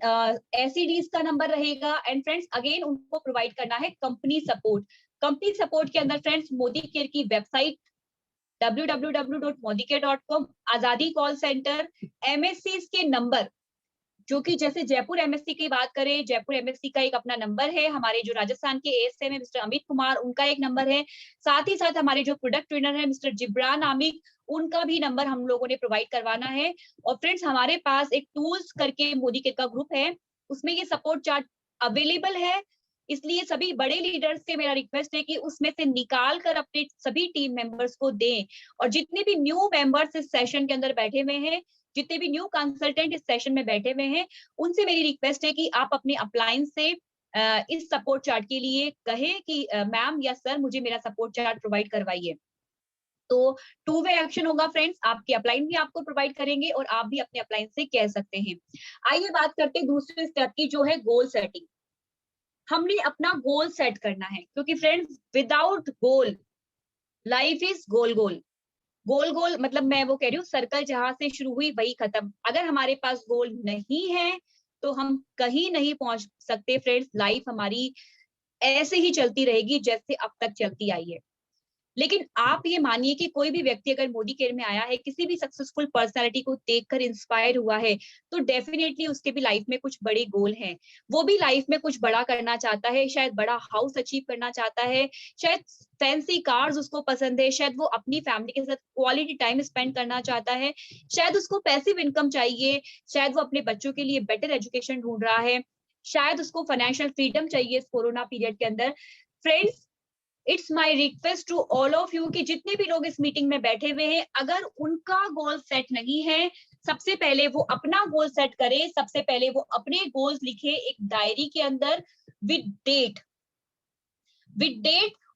एसईडीज का नंबर रहेगा। एंड फ्रेंड्स अगेन उनको प्रोवाइड करना है कंपनी सपोर्ट। कंपनी सपोर्ट के अंदर फ्रेंड्स मोदी केयर की वेबसाइट www.modicare.com, आजादी कॉल सेंटर, एमएससी के नंबर, जो कि जैसे जयपुर एमएससी की बात करें, जयपुर एमएससी का एक अपना नंबर है, हमारे जो राजस्थान के एएसएम है मिस्टर अमित कुमार, उनका एक नंबर है, साथ ही साथ हमारे जो प्रोडक्ट ट्रेनर है मिस्टर जिब्रान आमिर, उनका भी नंबर हम लोगों ने प्रोवाइड करवाना है। और फ्रेंड्स हमारे पास एक टूल्स करके मोदी केयर का ग्रुप है, उसमें ये सपोर्ट चार्ट अवेलेबल है। इसलिए सभी बड़े लीडर्स से मेरा रिक्वेस्ट है कि उसमें से निकाल कर अपने सभी टीम मेंबर्स को दें। और जितने भी न्यू मेंबर्स इस सेशन के अंदर बैठे हुए हैं, जितने भी न्यू कंसल्टेंट इस सेशन में बैठे हुए हैं, उनसे मेरी रिक्वेस्ट है कि आप अपने अप्लायंस से इस सपोर्ट चार्ट के लिए कहें कि मैम या सर मुझे मेरा सपोर्ट चार्ट प्रोवाइड करवाइए। तो टू वे एक्शन होगा फ्रेंड्स, आपके अपलाइन भी आपको प्रोवाइड करेंगे और आप भी अपने अपलाइन से कह सकते हैं। आइए बात करते हैं दूसरे स्टेप की, जो है गोल सेटिंग। हमने अपना गोल सेट करना है, क्योंकि friends without goal life is गोल गोल। गोल गोल मतलब मैं वो कह रही हूँ सर्कल जहां से शुरू हुई वही खत्म। अगर हमारे पास गोल नहीं है तो हम कहीं नहीं पहुंच सकते फ्रेंड्स। लाइफ हमारी ऐसे ही चलती रहेगी जैसे अब तक चलती आई है। लेकिन आप ये मानिए कि कोई भी व्यक्ति अगर मोदी केयर में आया है, किसी भी सक्सेसफुल पर्सनैलिटी को देखकर इंस्पायर हुआ है, तो डेफिनेटली उसके भी लाइफ में कुछ बड़े गोल हैं। वो भी लाइफ में कुछ बड़ा करना चाहता है, शायद बड़ा हाउस अचीव करना चाहता है, शायद फैंसी कार्स उसको पसंद है, शायद वो अपनी फैमिली के साथ क्वालिटी टाइम स्पेंड करना चाहता है, शायद उसको पैसिव इनकम चाहिए, शायद वो अपने बच्चों के लिए बेटर एजुकेशन ढूंढ रहा है, शायद उसको फाइनेंशियल फ्रीडम चाहिए इस कोरोना पीरियड के अंदर। Friends, it's my request to all of you कि जितने भी लोग इस मीटिंग में बैठे हुए हैं, अगर उनका गोल सेट नहीं है, सबसे पहले वो अपना गोल सेट करे, सबसे पहले वो अपने गोल्स लिखे एक डायरी के अंदर विद डेट,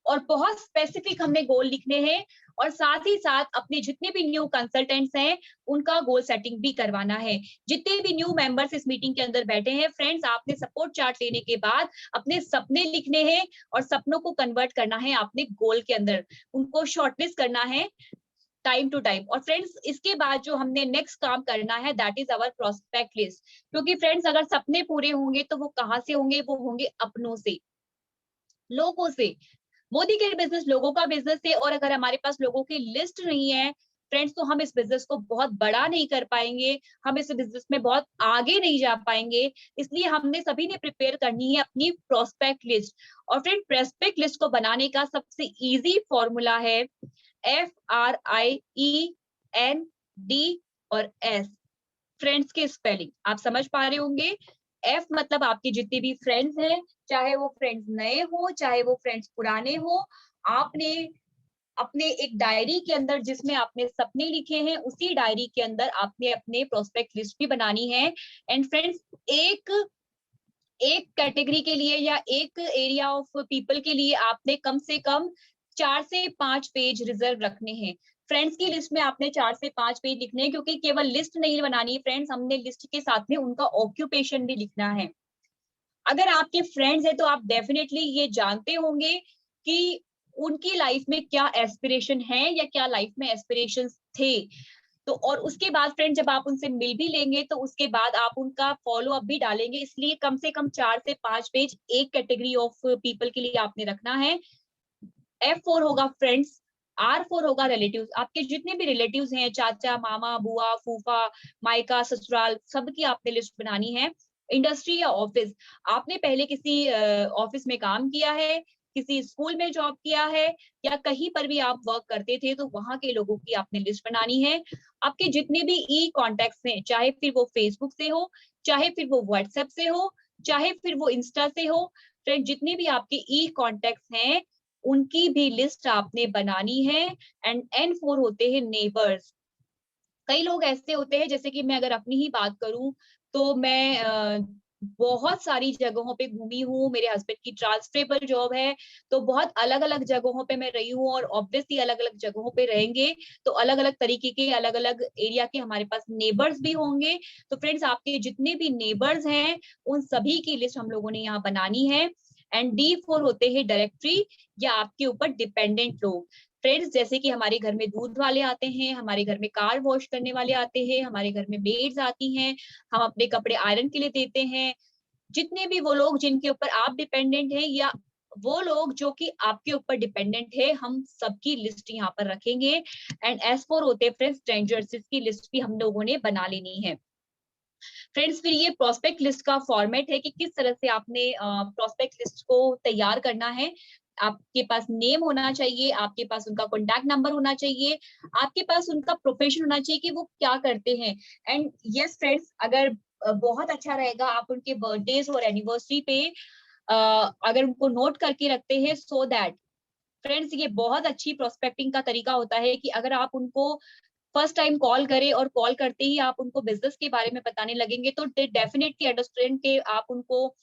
और बहुत स्पेसिफिक हमने गोल लिखने हैं, और साथ ही साथ अपने जितने भी न्यू कंसल्टेंट्स हैं उनका गोल सेटिंग भी करवाना है। जितने भी न्यू मेंबर्स इस मीटिंग के अंदर बैठे हैं फ्रेंड्स, आपने सपोर्ट चार्ट लेने के बाद अपने सपने लिखने हैं और सपनों को कन्वर्ट करना है अपने गोल के अंदर, उनको शॉर्टलिस्ट करना है टाइम टू टाइम। और फ्रेंड्स, इसके बाद जो हमने नेक्स्ट काम करना है that is our prospect list, क्योंकि फ्रेंड्स अगर सपने पूरे होंगे तो वो कहाँ से होंगे, वो होंगे अपनों से, लोगों से। मोदी के बिजनेस लोगों का बिजनेस है, और अगर हमारे पास लोगों की लिस्ट नहीं है फ्रेंड्स, तो हम इस बिजनेस को बहुत बड़ा नहीं कर पाएंगे, हम इस बिजनेस में बहुत आगे नहीं जा पाएंगे। इसलिए हमने सभी ने प्रिपेयर करनी है अपनी प्रोस्पेक्ट लिस्ट। और फ्रेंड, प्रोस्पेक्ट लिस्ट को बनाने का सबसे इजी फॉर्मूला है FRIEND और S, फ्रेंड्स के स्पेलिंग आप समझ पा रहे होंगे। एफ मतलब आपके जितने भी फ्रेंड्स हैं, चाहे वो फ्रेंड्स नए हो, चाहे वो फ्रेंड्स पुराने हो, आपने अपने एक डायरी के अंदर जिसमें आपने सपने लिखे हैं, उसी डायरी के अंदर आपने अपने प्रोस्पेक्ट लिस्ट भी बनानी है। एंड फ्रेंड्स, एक एक कैटेगरी के लिए या एक एरिया ऑफ पीपल के लिए आपने कम से कम 4 से 5 पेज रिजर्व रखने हैं। फ्रेंड्स की लिस्ट में आपने 4 से 5 पेज लिखने हैं, क्योंकि केवल लिस्ट नहीं बनानी है फ्रेंड्स, हमने लिस्ट के साथ में उनका ऑक्यूपेशन भी लिखना है। अगर आपके फ्रेंड्स हैं तो आप डेफिनेटली ये जानते होंगे कि उनकी लाइफ में क्या एस्पिरेशन है या क्या लाइफ में एस्पिरेशंस थे। तो और उसके बाद फ्रेंड, जब आप उनसे मिल भी लेंगे तो उसके बाद आप उनका फॉलो अप भी डालेंगे, इसलिए कम से कम 4 से 5 पेज एक कैटेगरी ऑफ पीपल के लिए आपने रखना है। F4 होगा फ्रेंड्स, R4 होगा रिलेटिव्स, आपके जितने भी रिलेटिव्स हैं, चाचा, मामा, बुआ, फूफा, मायका, ससुराल, सबकी आपने लिस्ट बनानी है। इंडस्ट्री या ऑफिस, आपने पहले किसी ऑफिस में काम किया है, किसी स्कूल में जॉब किया है, या कहीं पर भी आप वर्क करते थे, तो वहां के लोगों की आपने लिस्ट बनानी है। आपके जितने भी ई कॉन्टेक्ट्स हैं, चाहे फिर वो फेसबुक से हो, चाहे फिर वो व्हाट्सएप से हो, चाहे फिर वो इंस्टा से हो, फ्रेंड जितने भी आपके ई कॉन्टेक्ट्स हैं उनकी भी लिस्ट आपने बनानी है। एंड N4 होते हैं नेबर्स। कई लोग ऐसे होते हैं, जैसे कि मैं अगर अपनी ही बात करूं, तो मैं बहुत सारी जगहों पे घूमी हूँ, मेरे हस्बैंड की ट्रांसफरेबल जॉब है, तो बहुत अलग अलग जगहों पे मैं रही हूँ, और ऑब्वियसली अलग अलग जगहों पे रहेंगे तो अलग अलग तरीके के अलग अलग एरिया के हमारे पास नेबर्स भी होंगे। तो फ्रेंड्स, आपके जितने भी नेबर्स हैं उन सभी की लिस्ट हम लोगों ने यहाँ बनानी है। एंड D4 होते हैं डायरेक्टरी या आपके ऊपर डिपेंडेंट लोग। फ्रेंड्स, जैसे कि हमारे घर में दूध वाले आते हैं, हमारे घर में कार वॉश करने वाले आते हैं, हमारे घर में मेड्स आती हैं, हम अपने कपड़े आयरन के लिए देते हैं। जितने भी वो लोग जिनके ऊपर आप डिपेंडेंट हैं, या वो लोग जो कि आपके ऊपर डिपेंडेंट है, हम सबकी लिस्ट यहाँ पर रखेंगे। एंड S4 होते हैं फ्रेंड्स स्ट्रेंजर्स, की लिस्ट भी हम लोगों ने बना लेनी है। फ्रेंड्स, फिर ये प्रोस्पेक्ट लिस्ट का फॉर्मेट है कि किस तरह से आपने प्रोस्पेक्ट लिस्ट को तैयार करना है। आपके पास नेम होना चाहिए, आपके पास उनका कॉन्टैक्ट नंबर होना चाहिए, आपके पास उनका प्रोफेशन होना चाहिए कि वो क्या करते हैं। एंड यस फ्रेंड्स, अगर बहुत अच्छा रहेगा आप उनके बर्थडेज और एनिवर्सरी पे अगर उनको नोट करके रखते हैं, सो दैट फ्रेंड्स, ये बहुत अच्छी प्रोस्पेक्टिंग का तरीका होता है कि अगर आप उनको फर्स्ट टाइम कॉल करें और कॉल करते ही आप उनको बिजनेस के बारे में बताने लगेंगे, तो डेफिनेटली अंडरस्टैंड के आप उनको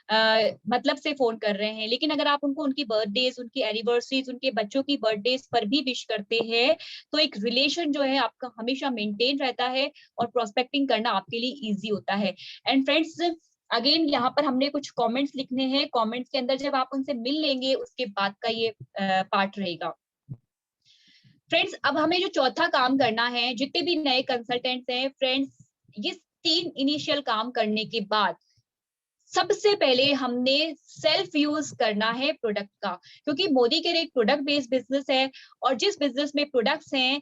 मतलब से फोन कर रहे हैं। लेकिन अगर आप उनको उनकी बर्थडेज, उनकी एनिवर्सरीज, उनके बच्चों की बर्थडेज पर भी विश करते हैं, तो एक रिलेशन जो है आपका हमेशा मेंटेन रहता है और प्रोस्पेक्टिंग करना आपके लिए इजी होता है। एंड फ्रेंड्स, अगेन यहाँ पर हमने कुछ कमेंट्स लिखने हैं, कमेंट्स के अंदर जब आप उनसे मिल लेंगे उसके बाद का ये पार्ट रहेगा। फ्रेंड्स, अब हमें जो चौथा काम करना है, जितने भी नए कंसल्टेंट्स हैं फ्रेंड्स, ये 3 इनिशियल काम करने के बाद सबसे पहले हमने सेल्फ यूज करना है प्रोडक्ट का, क्योंकि मोदी केयर एक प्रोडक्ट बेस्ड बिजनेस है और जिस बिजनेस में प्रोडक्ट्स हैं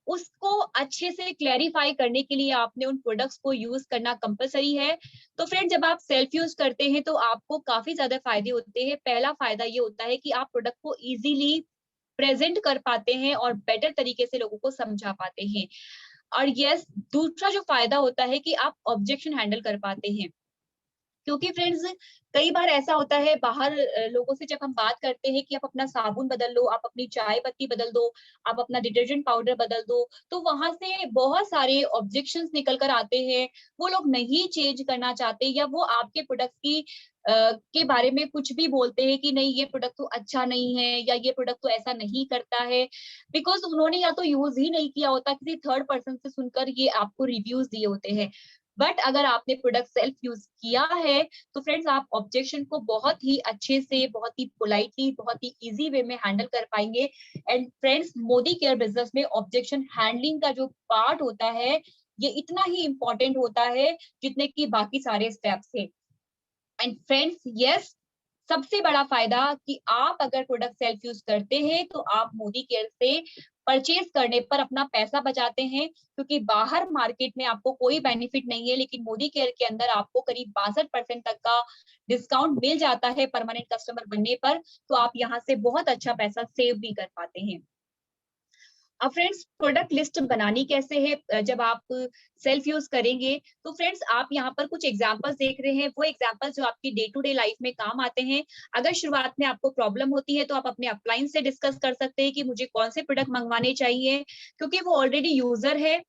उसको अच्छे से क्लैरिफाई करने के लिए आपने उन प्रोडक्ट्स को यूज करना कंपलसरी है। तो फ्रेंड, जब आप सेल्फ यूज करते हैं तो आपको काफी ज्यादा फायदे होते हैं। पहला फायदा ये होता है कि आप प्रोडक्ट को इजीली प्रेजेंट कर पाते हैं और बेटर तरीके से लोगों को समझा पाते हैं। और यस, दूसरा जो फायदा होता है कि आप ऑब्जेक्शन हैंडल कर पाते हैं, क्योंकि फ्रेंड्स कई बार ऐसा होता है बाहर लोगों से जब हम बात करते हैं कि आप अपना साबुन बदल लो, आप अपनी चाय पत्ती बदल दो, आप अपना डिटर्जेंट पाउडर बदल दो, तो वहां से बहुत सारे ऑब्जेक्शंस निकल कर आते हैं। वो लोग नहीं चेंज करना चाहते या वो आपके प्रोडक्ट की के बारे में कुछ भी बोलते हैं कि नहीं ये प्रोडक्ट तो अच्छा नहीं है या ये प्रोडक्ट तो ऐसा नहीं करता है, बिकॉज उन्होंने या तो यूज ही नहीं किया होता, किसी थर्ड पर्सन से सुनकर ये आपको रिव्यूज दिए होते हैं। बट अगर आपने प्रोडक्ट सेल्फ यूज किया है तो फ्रेंड्स आप ऑब्जेक्शन को बहुत ही अच्छे से, बहुत ही पोलाइटली, बहुत ही इजी वे में हैंडल कर पाएंगे। And friends, Modi care business में ऑब्जेक्शन हैंडलिंग का जो पार्ट होता है ये इतना ही इंपॉर्टेंट होता है जितने कि बाकी सारे स्टेप्स है। एंड फ्रेंड्स, यस, सबसे बड़ा फायदा कि आप अगर प्रोडक्ट सेल्फ यूज करते हैं तो आप मोदी केयर से परचेज करने पर अपना पैसा बचाते हैं, क्योंकि बाहर मार्केट में आपको कोई बेनिफिट नहीं है, लेकिन मोदी केयर के अंदर आपको करीब 62% तक का डिस्काउंट मिल जाता है परमानेंट कस्टमर बनने पर। तो आप यहाँ से बहुत अच्छा पैसा सेव भी कर पाते हैं। अब फ्रेंड्स, प्रोडक्ट लिस्ट बनानी कैसे है जब आप सेल्फ यूज करेंगे, तो फ्रेंड्स आप यहाँ पर कुछ एग्जांपल्स देख रहे हैं, वो एग्जांपल्स जो आपकी डे टू डे लाइफ में काम आते हैं। अगर शुरुआत में आपको प्रॉब्लम होती है तो आप अपने अपलाइन से डिस्कस कर सकते हैं कि मुझे कौन से प्रोडक्ट मंगवाने चाहिए, क्योंकि वो ऑलरेडी यूजर है।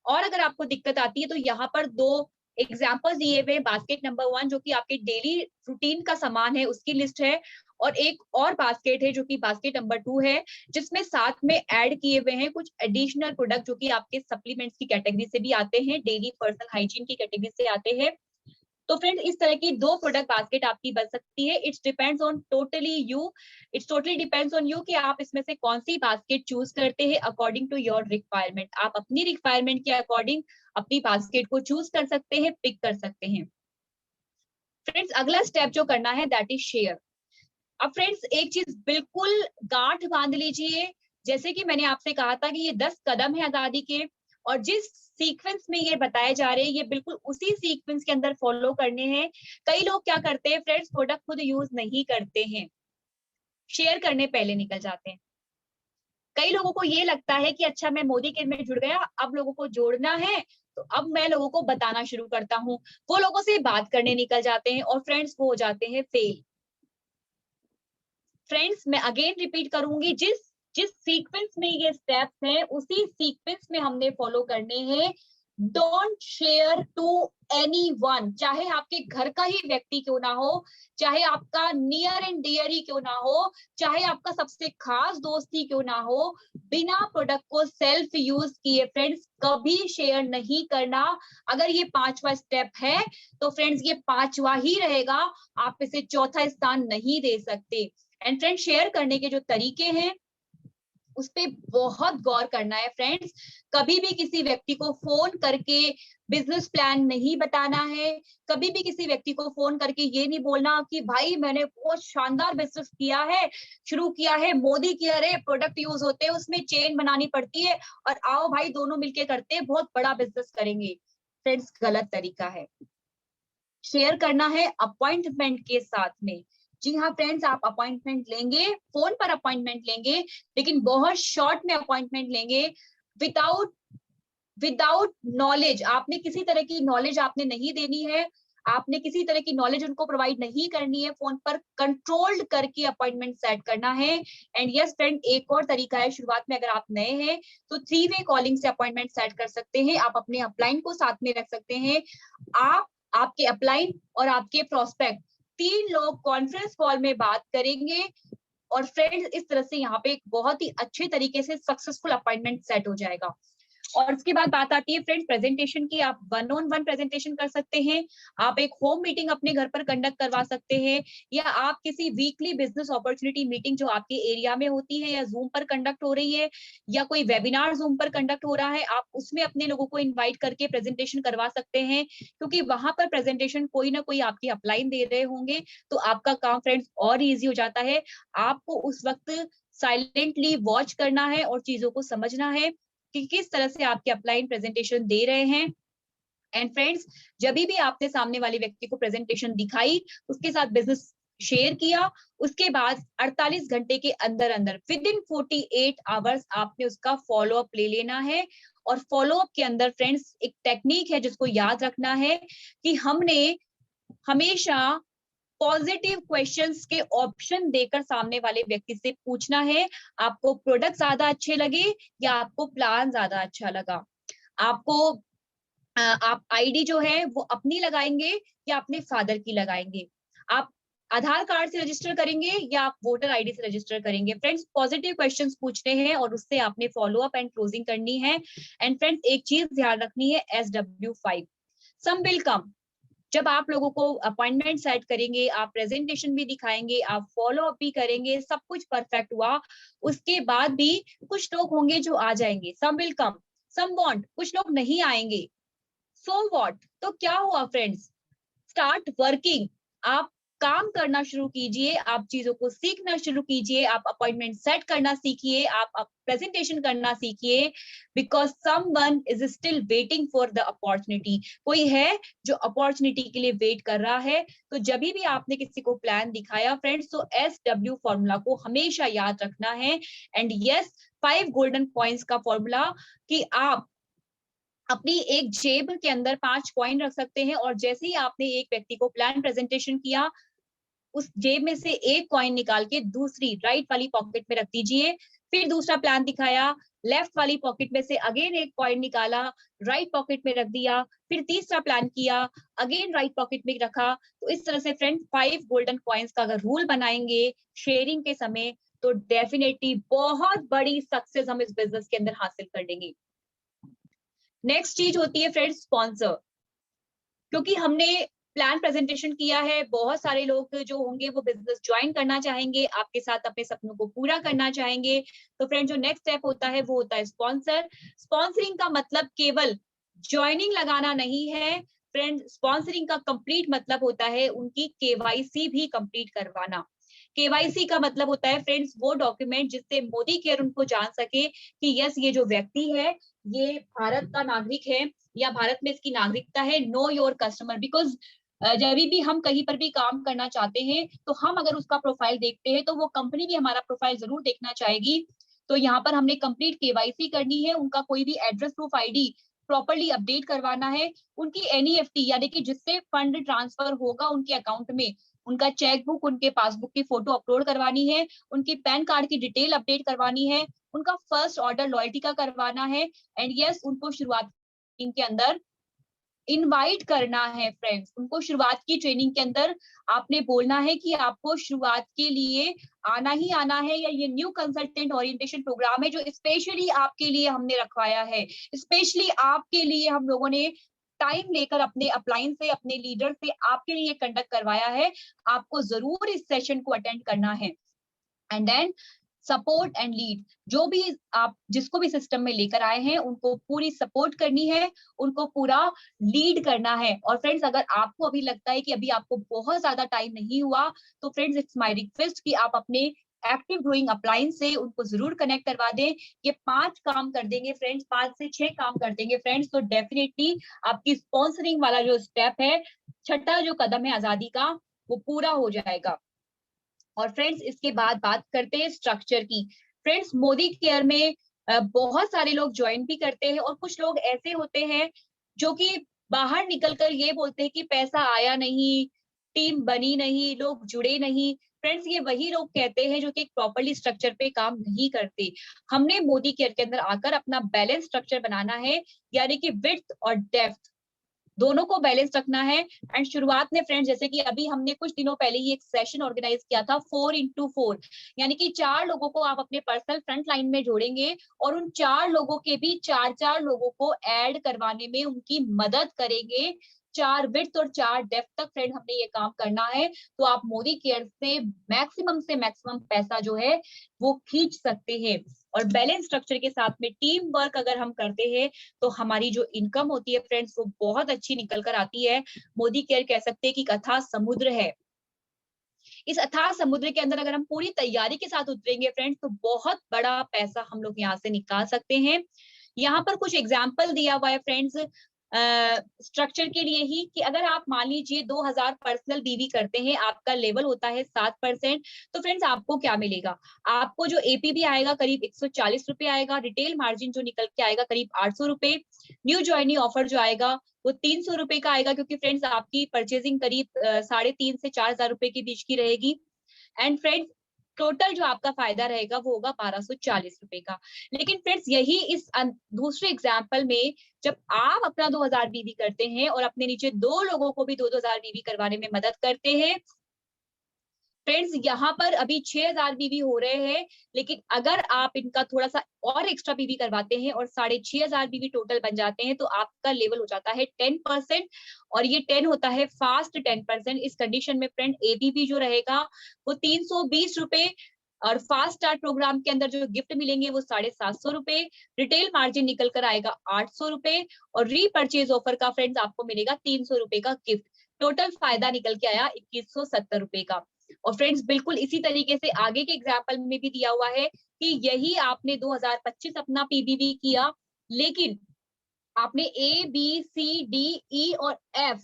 और अगर आपको दिक्कत आती है तो यहाँ पर दो एग्जाम्पल्स दिए हुए, बास्केट नंबर 1 जो कि आपके डेली रूटीन का सामान है उसकी लिस्ट है, और एक और बास्केट है जो कि बास्केट नंबर 2 है, जिसमें साथ में ऐड किए हुए हैं कुछ एडिशनल प्रोडक्ट जो कि आपके सप्लीमेंट्स की कैटेगरी से भी आते हैं, डेली पर्सनल हाइजीन की कैटेगरी से आते हैं। तो फ्रेंड, इस तरह की दो प्रोडक्ट बास्केट आपकी बन सकती है। It's totally depends on you कि आप इसमें से कौन सी बास्केट चूज करते हैं अकॉर्डिंग टू योर रिक्वायरमेंट। आप अपनी रिक्वायरमेंट के अकॉर्डिंग अपनी बास्केट को चूज कर सकते हैं, पिक कर सकते हैं। फ्रेंड्स, अगला स्टेप जो करना है दैट इज शेयर। अब फ्रेंड्स, एक चीज बिल्कुल गांठ बांध लीजिए, जैसे कि मैंने आपसे कहा था कि ये 10 कदम है आजादी के, और जिस सीक्वेंस में ये बताए जा रहे हैं ये बिल्कुल उसी सीक्वेंस के अंदर फॉलो करने हैं। कई लोग क्या करते हैं फ्रेंड्स, प्रोडक्ट खुद यूज नहीं करते हैं, शेयर करने पहले निकल जाते हैं। कई लोगों को ये लगता है कि अच्छा मैं मोदी केयर में जुड़ गया, अब लोगों को जोड़ना है तो अब मैं लोगों को बताना शुरू करता हूँ। वो लोगों से बात करने निकल जाते हैं और फ्रेंड्स वो हो जाते हैं फेल। फ्रेंड्स, मैं अगेन रिपीट करूंगी, जिस जिस सीक्वेंस में ये स्टेप्स हैं उसी सीक्वेंस में हमने फॉलो करने हैं। डोंट शेयर टू एनीवन, चाहे आपके घर का ही व्यक्ति क्यों ना हो, चाहे आपका नियर एंड डियर ही क्यों ना हो, चाहे आपका सबसे खास दोस्त ही क्यों ना हो, बिना प्रोडक्ट को सेल्फ यूज किए फ्रेंड्स कभी शेयर नहीं करना। अगर ये 5वां स्टेप है तो फ्रेंड्स ये 5वां ही रहेगा, आप इसे चौथा स्थान नहीं दे सकते। एंड फ्रेंड, शेयर करने के जो तरीके हैं उस पे बहुत गौर करना है फ्रेंड्स। कभी भी किसी व्यक्ति को फोन करके बिजनेस प्लान नहीं बताना है, कभी भी किसी व्यक्ति को फोन करके ये नहीं बोलना कि भाई मैंने बहुत शानदार बिजनेस किया है, शुरू किया है, मोदी केयर है, प्रोडक्ट यूज होते हैं, उसमें चेन बनानी पड़ती है और आओ भाई दोनों मिलके करते हैं, बहुत बड़ा बिजनेस करेंगे। फ्रेंड्स, गलत तरीका है। शेयर करना है अपॉइंटमेंट के साथ में। जी हाँ फ्रेंड्स, आप अपॉइंटमेंट लेंगे, फोन पर अपॉइंटमेंट लेंगे, लेकिन बहुत शॉर्ट में अपॉइंटमेंट लेंगे, विदाउट विदाउट नॉलेज। आपने किसी तरह की नॉलेज आपने नहीं देनी है, आपने किसी तरह की नॉलेज उनको प्रोवाइड नहीं करनी है, फोन पर कंट्रोल्ड करके अपॉइंटमेंट सेट करना है। एंड यस फ्रेंड, एक और तरीका है, शुरुआत में अगर आप नए हैं तो 3 वे कॉलिंग से अपॉइंटमेंट सेट कर सकते हैं। आप अपने अपलाइन को साथ में रख सकते हैं, आप, आपके अपलाइन और आपके प्रोस्पेक्ट 3 लोग कॉन्फ्रेंस कॉल में बात करेंगे और फ्रेंड्स इस तरह से यहाँ पे एक बहुत ही अच्छे तरीके से सक्सेसफुल अपॉइंटमेंट सेट हो जाएगा। और उसके बाद बात आती है फ्रेंड्स प्रेजेंटेशन की। आप 1-on-1 प्रेजेंटेशन कर सकते हैं, आप एक होम मीटिंग अपने घर पर कंडक्ट करवा सकते हैं, या आप किसी वीकली बिजनेस अपॉर्चुनिटी मीटिंग जो आपके एरिया में होती है या जूम पर कंडक्ट हो रही है, या कोई वेबिनार जूम पर कंडक्ट हो रहा है, आप उसमें अपने लोगों को इनवाइट करके प्रेजेंटेशन करवा सकते हैं, क्योंकि वहां पर प्रेजेंटेशन कोई ना कोई आपकी अपलाइन दे रहे होंगे, तो आपका काम फ्रेंड्स और इजी हो जाता है। आपको उस वक्त साइलेंटली वॉच करना है और चीजों को समझना है कि किस तरह से आपके अपलाइन प्रेजेंटेशन दे रहे हैं। एंड फ्रेंड्स, जब भी आपने सामने वाले व्यक्ति को प्रेजेंटेशन दिखाई, उसके साथ बिजनेस शेयर किया, उसके बाद 48 घंटे के अंदर अंदर विद इन 48 आवर्स आपने उसका फॉलो अप ले लेना है। और फॉलो अप के अंदर फ्रेंड्स एक टेक्निक है जिसको याद रखना है कि हमने हमेशा पॉजिटिव क्वेश्चंस के ऑप्शन देकर सामने वाले व्यक्ति से पूछना है, आपको प्रोडक्ट ज्यादा अच्छे लगे या आपको प्लान ज्यादा अच्छा लगा, आपको आप आईडी जो है वो अपनी लगाएंगे या अपने फादर की लगाएंगे, आप आधार कार्ड से रजिस्टर करेंगे या आप वोटर आईडी से रजिस्टर करेंगे। फ्रेंड्स पॉजिटिव क्वेश्चंस पूछने हैं और उससे आपने फॉलो अप एंड क्लोजिंग करनी है। एंड फ्रेंड्स एक चीज ध्यान रखनी है, SW5 सम विल कम। जब आप लोगों को अपॉइंटमेंट सेट करेंगे, आप प्रेजेंटेशन भी दिखाएंगे, आप फॉलो अप भी करेंगे, सब कुछ परफेक्ट हुआ, उसके बाद भी कुछ लोग होंगे जो आ जाएंगे, सम विल कम सम वॉन्ट, कुछ लोग नहीं आएंगे, सो व्हाट, तो क्या हुआ फ्रेंड्स, स्टार्ट वर्किंग। आप काम करना शुरू कीजिए, आप चीजों को सीखना शुरू कीजिए, आप अपॉइंटमेंट सेट करना सीखिए, आप प्रेजेंटेशन करना सीखिए, because someone is still waiting for the opportunity. कोई है जो अपॉर्चुनिटी के लिए वेट कर रहा है। तो जब भी आपने किसी को प्लान दिखाया फ्रेंड्स, तो SW फॉर्मूला को हमेशा याद रखना है। एंड यस, 5 गोल्डन पॉइंट्स का फॉर्मूला कि आप अपनी एक जेब के अंदर 5 कॉइन रख सकते हैं, और जैसे ही आपने एक व्यक्ति को प्लान प्रेजेंटेशन किया, उस जेब में से एक कॉइन निकाल के दूसरी राइट वाली पॉकेट में रख दीजिए। फिर दूसरा प्लान दिखाया, लेफ्ट वाली पॉकेट में से अगेन एक कॉइन निकाला, राइट पॉकेट में रख दिया। फिर तीसरा प्लान किया, अगेन राइट पॉकेट में रखा। तो इस तरह से फ्रेंड 5 गोल्डन कॉइन्स का अगर रूल बनाएंगे शेयरिंग के समय, तो डेफिनेटली बहुत बड़ी सक्सेस हम इस बिजनेस के अंदर हासिल कर लेंगे। नेक्स्ट चीज होती है फ्रेंड्स स्पॉन्सर। क्योंकि हमने प्लान प्रेजेंटेशन किया है, बहुत सारे लोग जो होंगे वो बिजनेस ज्वाइन करना चाहेंगे, आपके साथ अपने सपनों को पूरा करना चाहेंगे। तो फ्रेंड जो नेक्स्ट स्टेप होता है वो होता है स्पॉन्सर। स्पॉन्सरिंग का मतलब केवल ज्वाइनिंग लगाना नहीं है फ्रेंड, स्पॉन्सरिंग का कंप्लीट मतलब होता है उनकी KYC भी कंप्लीट करवाना। KYC का मतलब होता है फ्रेंड्स वो डॉक्यूमेंट जिससे मोदी केयर उनको जान सके कि यस ये जो व्यक्ति है ये भारत का नागरिक है या भारत में इसकी नागरिकता है। नो योर कस्टमर, बिकॉज जब भी हम कहीं पर भी काम करना चाहते हैं तो हम अगर उसका प्रोफाइल देखते हैं तो वो कंपनी भी हमारा प्रोफाइल जरूर देखना चाहेगी। तो यहाँ पर हमने कंप्लीट KYC करनी है, उनका कोई भी address proof ID properly update करवाना है, उनकी NEFT यानी कि जिससे फंड ट्रांसफर होगा उनके अकाउंट में, उनका चेकबुक, उनके पासबुक की फोटो अपलोड करवानी है, उनकी पैन कार्ड की डिटेल अपडेट करवानी है, उनका फर्स्ट ऑर्डर लॉयल्टी का करवाना है। एंड यस, उनको शुरुआत के अंदर इनवाइट करना है फ्रेंड्स, उनको शुरुआत की ट्रेनिंग के अंदर आपने बोलना है कि आपको शुरुआत के लिए आना ही आना है, या ये न्यू कंसल्टेंट ओरिएंटेशन प्रोग्राम है जो स्पेशली आपके लिए हमने रखवाया है, स्पेशली आपके लिए हम लोगों ने टाइम लेकर अपने अपलाइन से, अपने लीडर से आपके लिए कंडक्ट करवाया है। आपको जरूर इस सेशन को अटेंड करना है। And then support and lead, जो भी आप जिसको भी सिस्टम में लेकर आए हैं उनको पूरी सपोर्ट करनी है, उनको पूरा लीड करना है। और फ्रेंड्स अगर आपको अभी लगता है कि अभी आपको बहुत ज्यादा टाइम नहीं हुआ, तो फ्रेंड्स इट्स माय रिक्वेस्ट कि आप अपने एक्टिव ग्रोइंग अपलाइन से उनको जरूर कनेक्ट करवा दें। ये 5 काम कर देंगे फ्रेंड्स, 5 से 6 काम कर देंगे फ्रेंड्स, तो डेफिनेटली आपकी स्पॉन्सरिंग वाला जो स्टेप है, छठा जो कदम है आजादी का, वो पूरा हो जाएगा। और फ्रेंड्स इसके बाद बात करते हैं स्ट्रक्चर की। फ्रेंड्स मोदी केयर में बहुत सारे लोग ज्वाइन भी करते हैं, और कुछ लोग ऐसे होते हैं जो कि बाहर निकलकर ये बोलते हैं कि पैसा आया नहीं, टीम बनी नहीं, लोग जुड़े नहीं। फ्रेंड्स ये वही लोग कहते हैं जो कि प्रॉपरली स्ट्रक्चर पे काम नहीं करते। हमने मोदी केयर के अंदर आकर अपना बैलेंस स्ट्रक्चर बनाना है, यानी कि विड्थ और डेप्थ, दोनों को बैलेंस रखना है। एंड शुरुआत में फ्रेंड्स, जैसे कि अभी हमने कुछ दिनों पहले ही एक सेशन ऑर्गेनाइज किया था 4x4, यानी कि 4 लोगों को आप अपने पर्सनल फ्रंट लाइन में जोड़ेंगे और उन 4 लोगों के भी 4 लोगों को ऐड करवाने में उनकी मदद करेंगे। 4 विड्थ और 4 डेप्थ तक फ्रेंड हमने ये काम करना है, तो आप मोदी केयर से मैक्सिमम पैसा जो है वो खींच सकते हैं। और बैलेंस स्ट्रक्चर के साथ में टीम वर्क अगर हम करते हैं तो हमारी जो इनकम होती है फ्रेंड्स वो बहुत अच्छी निकल कर आती है। मोदी केयर कह सकते हैं कि एक अथाह समुद्र है। इस अथाह समुद्र के अंदर अगर हम पूरी तैयारी के साथ उतरेंगे फ्रेंड्स तो बहुत बड़ा पैसा हम लोग यहाँ से निकाल सकते हैं। यहाँ पर कुछ एग्जाम्पल दिया हुआ है फ्रेंड्स स्ट्रक्चर के लिए ही, कि अगर आप मान लीजिए 2000 पर्सनल बीवी करते हैं, आपका लेवल होता है 7%, तो फ्रेंड्स आपको क्या मिलेगा? आपको जो एपीबी आएगा करीब 140 रुपए आएगा, रिटेल मार्जिन जो निकल के आएगा करीब 800 रुपए, न्यू ज्वाइनिंग ऑफर जो आएगा वो 300 रुपए का आएगा, क्योंकि फ्रेंड्स आपकी परचेजिंग करीब 3,500 से 4,000 रुपए के बीच की रहेगी। एंड फ्रेंड्स टोटल जो आपका फायदा रहेगा वो होगा 1240 रुपए का। लेकिन फ्रेंड्स यही इस दूसरे एग्जाम्पल में जब आप अपना 2000 बीवी करते हैं और अपने नीचे 2 लोगों को भी 2-2000 बीवी करवाने में मदद करते हैं, फ्रेंड्स यहाँ पर अभी 6000 बीवी हो रहे हैं, लेकिन अगर आप इनका थोड़ा सा और एक्स्ट्रा बीवी करवाते हैं और 6500 बीवी टोटल बन जाते हैं, तो आपका लेवल हो जाता है 10%, और ये 10 होता है फास्ट 10%। इस कंडीशन में फ्रेंड एबीबी जो रहेगा वो 320 रुपए, और फास्ट स्टार्ट प्रोग्राम के अंदर जो गिफ्ट मिलेंगे वो 750 रुपए, रिटेल मार्जिन निकल कर आएगा 800 रुपए, और रीपर्चेज ऑफर का फ्रेंड्स आपको मिलेगा 300 रुपए का गिफ्ट। टोटल फायदा निकल के आया 2170 रुपए का। और फ्रेंड्स बिल्कुल इसी तरीके से आगे के एग्जाम्पल में भी दिया हुआ है कि यही आपने 2025 अपना पीबीवी किया, लेकिन आपने A B C D E और एफ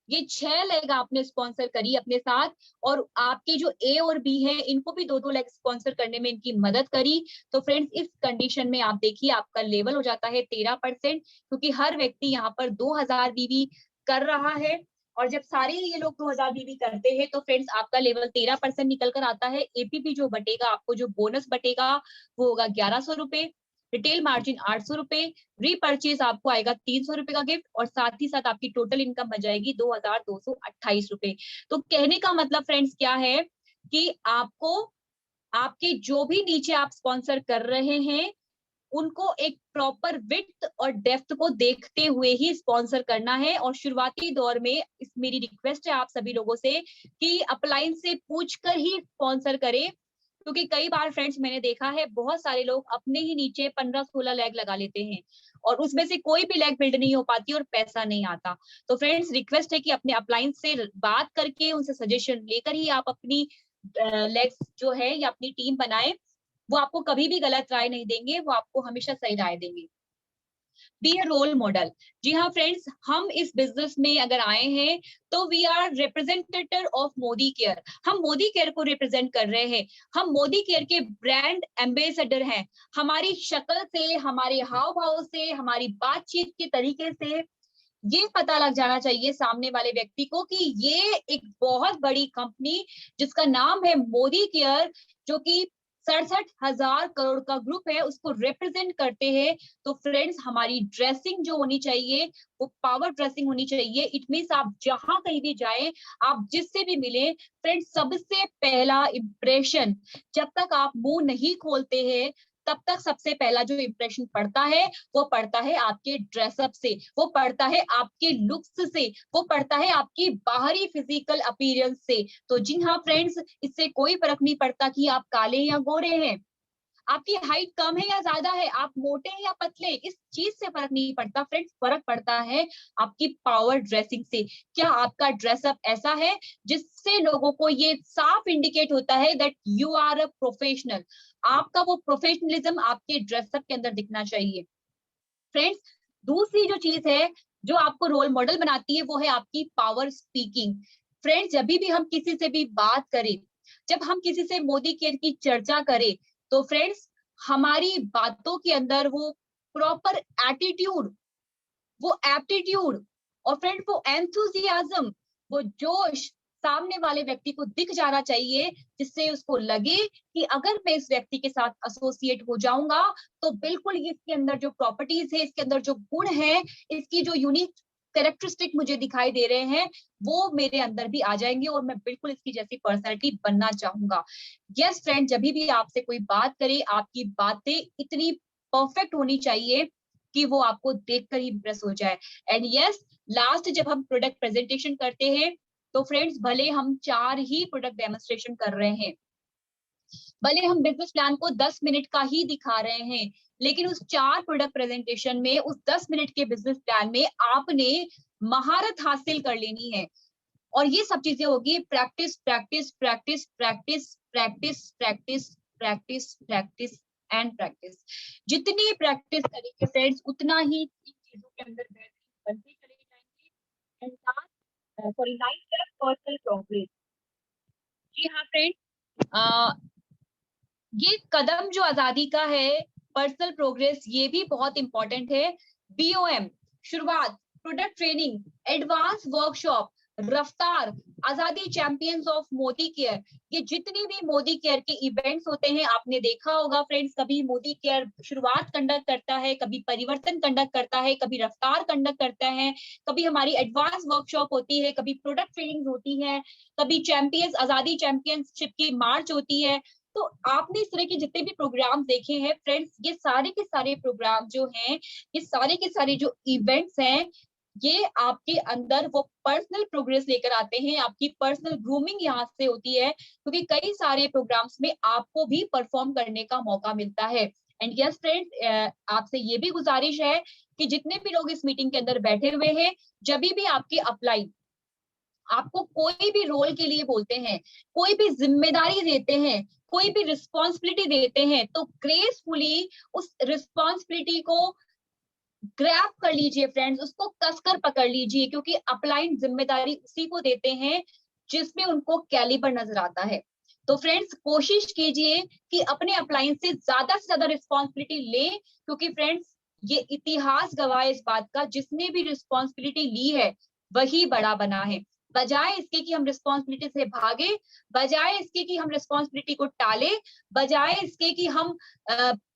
ये 6 लेग आपने स्पॉन्सर करी अपने साथ, और आपके जो ए और बी है इनको भी 2-2 लेग स्पॉन्सर करने में इनकी मदद करी। तो फ्रेंड्स इस कंडीशन में आप देखिए आपका लेवल हो जाता है 13%, क्योंकि हर व्यक्ति यहाँ पर 2000 बीवी कर रहा है, और जब सारे ये लोग 2000 बीवी करते हैं तो फ्रेंड्स आपका लेवल 13% निकल कर आता है। एपीपी जो बटेगा, आपको जो बोनस बटेगा वो होगा 1100 रुपए, रिटेल मार्जिन 800 रुपए, रीपर्चेज आपको आएगा 300 रुपए का गिफ्ट, और साथ ही साथ आपकी टोटल इनकम बन जाएगी 2228 रुपए। तो कहने का मतलब फ्रेंड्स क्या है कि आपको आपके जो भी नीचे आप स्पॉन्सर कर रहे हैं उनको एक प्रॉपर विड्थ और डेप्थ को देखते हुए ही स्पॉन्सर करना है। और शुरुआती दौर में इस मेरी रिक्वेस्ट है आप सभी लोगों से कि अप्लायंस से पूछकर ही स्पॉन्सर करें, क्योंकि कई बार फ्रेंड्स मैंने देखा है बहुत सारे लोग अपने ही नीचे 15-16 लैग लगा लेते हैं और उसमें से कोई भी लैग बिल्ड नहीं हो पाती और पैसा नहीं आता। तो फ्रेंड्स रिक्वेस्ट है कि अपने अप्लायंस से बात करके उनसे सजेशन लेकर ही आप अपनी लेग्स जो है या अपनी टीम बनाए। वो आपको कभी भी गलत राय नहीं देंगे, वो आपको हमेशा सही राय देंगे। बी ए रोल मॉडल। जी हाँ फ्रेंड्स, हम इस बिजनेस में अगर आए हैं तो we are representative of Modi care. हम मोदी केयर को रिप्रेजेंट कर रहे हैं, हम मोदी केयर के ब्रांड एम्बेसडर हैं। हमारी शक्ल से, हमारे हाव भाव से, हमारी बातचीत के तरीके से ये पता लग जाना चाहिए सामने वाले व्यक्ति को कि ये एक बहुत बड़ी कंपनी जिसका नाम है मोदी केयर, जो कि 67,000 करोड़ का ग्रुप है, उसको रिप्रेजेंट करते हैं। तो फ्रेंड्स हमारी ड्रेसिंग जो होनी चाहिए वो पावर ड्रेसिंग होनी चाहिए। इट मीन्स आप जहां कहीं भी जाएं, आप जिससे भी मिले फ्रेंड्स, सबसे पहला इंप्रेशन जब तक आप मुंह नहीं खोलते हैं तब तक सबसे पहला जो इंप्रेशन पड़ता है वो पड़ता है आपके ड्रेसअप से, वो पड़ता है आपके लुक्स से, वो पड़ता है आपकी बाहरी फिजिकल अपीयरेंस से। तो जी हाँ फ्रेंड्स, इससे कोई फर्क नहीं पड़ता कि आप काले या गोरे हैं, आपकी हाइट कम है या ज्यादा है, आप मोटे हैं या पतले, इस चीज से फर्क नहीं पड़ता फ्रेंड्स। फर्क पड़ता है आपकी पावर ड्रेसिंग से। क्या आपका ड्रेसअप ऐसा है जिससे लोगों को ये साफ इंडिकेट होता है that you are a professional. आपका वो प्रोफेशनलिज्म आपके ड्रेसअप के अंदर दिखना चाहिए। फ्रेंड्स दूसरी जो चीज है जो आपको रोल मॉडल बनाती है वो है आपकी पावर स्पीकिंग। फ्रेंड्स जब भी हम किसी से भी बात करें, जब हम किसी से मोदी केयर की चर्चा करें, तो फ्रेंड्स हमारी बातों के अंदर वो प्रॉपर एटीट्यूड, वो एप्टीट्यूड और फ्रेंड वो एंथुजियाज्म, वो जोश सामने वाले व्यक्ति को दिख जाना चाहिए, जिससे उसको लगे कि अगर मैं इस व्यक्ति के साथ एसोसिएट हो जाऊंगा तो बिल्कुल इसके अंदर जो प्रॉपर्टीज है, इसके अंदर जो गुण है, इसकी जो यूनिक कैरेक्टरिस्टिक मुझे दिखाई दे रहे हैं वो मेरे अंदर भी आ जाएंगे और मैं बिल्कुल इसकी जैसी पर्सनैलिटी बनना चाहूंगा। यस फ्रेंड, जब भी आपसे कोई बात करे आपकी बातें इतनी परफेक्ट होनी चाहिए कि वो आपको देखकर ही इम्प्रेस हो जाए। एंड यस, लास्ट जब हम प्रोडक्ट प्रेजेंटेशन करते हैं तो फ्रेंड्स भले हम 4 ही प्रोडक्ट डेमोन्स्ट्रेशन कर रहे हैं, भले हम बिजनेस प्लान को 10 मिनट का ही दिखा रहे हैं, लेकिन उस 4 प्रोडक्ट प्रेजेंटेशन में, उस 10 मिनट के बिजनेस प्लान में आपने महारत हासिल कर लेनी है। और ये सब चीजें होगी practice practice practice practice practice practice practice practice and practice. जितनी प्रैक्टिस करेंगे फ्रेंड्स उतना ही इन चीजों के अंदर बेहतरीन बनते चले जाएंगे। And last, sorry, life personal progress. जी हाँ फ्रेंड्स, ये कदम जो आजादी का है, पर्सनल प्रोग्रेस, ये भी बहुत इंपॉर्टेंट है। बीओएम, शुरुआत, प्रोडक्ट ट्रेनिंग, एडवांस वर्कशॉप, रफ्तार, आजादी चैंपियंस ऑफ मोदी केयर, ये जितनी भी मोदी केयर के इवेंट्स होते हैं आपने देखा होगा फ्रेंड्स, कभी मोदी केयर शुरुआत कंडक्ट करता है, कभी परिवर्तन कंडक्ट करता है, कभी रफ्तार कंडक्ट करता है, कभी हमारी एडवांस वर्कशॉप होती है, कभी प्रोडक्ट ट्रेनिंग होती है, कभी चैंपियंस, आजादी चैंपियनशिप की मार्च होती है। तो आपने इस तरह के जितने भी प्रोग्राम देखे हैं फ्रेंड्स, ये सारे के सारे प्रोग्राम जो हैं, ये सारे के सारे जो इवेंट्स हैं, ये आपके अंदर वो पर्सनल प्रोग्रेस लेकर आते हैं, आपकी पर्सनल ग्रूमिंग यहाँ से होती है, क्योंकि कई सारे प्रोग्राम्स में आपको भी परफॉर्म करने का मौका मिलता है। एंड यस फ्रेंड्स, आपसे ये भी गुजारिश है कि जितने भी लोग इस मीटिंग के अंदर बैठे हुए हैं, जब भी आपके अपलाई आपको कोई भी रोल के लिए बोलते हैं, कोई भी जिम्मेदारी देते हैं, कोई भी रिस्पॉन्सिबिलिटी देते हैं, तो ग्रेसफुली उस रिस्पॉन्सिबिलिटी को ग्रैब कर लीजिए फ्रेंड्स, उसको कसकर पकड़ लीजिए, क्योंकि अपलाइन जिम्मेदारी उसी को देते हैं जिसमें उनको कैलिबर नजर आता है। तो फ्रेंड्स कोशिश कीजिए कि अपने अपलाइन से ज्यादा रिस्पॉन्सिबिलिटी लें, क्योंकि फ्रेंड्स ये इतिहास गवाह है इस बात का, जिसने भी रिस्पॉन्सिबिलिटी ली है वही बड़ा बना है। बजाय इसके कि हम रिस्पॉन्सिबिलिटी से भागे, बजाय इसके कि हम रिस्पॉन्सिबिलिटी को टाले, बजाय इसके कि हम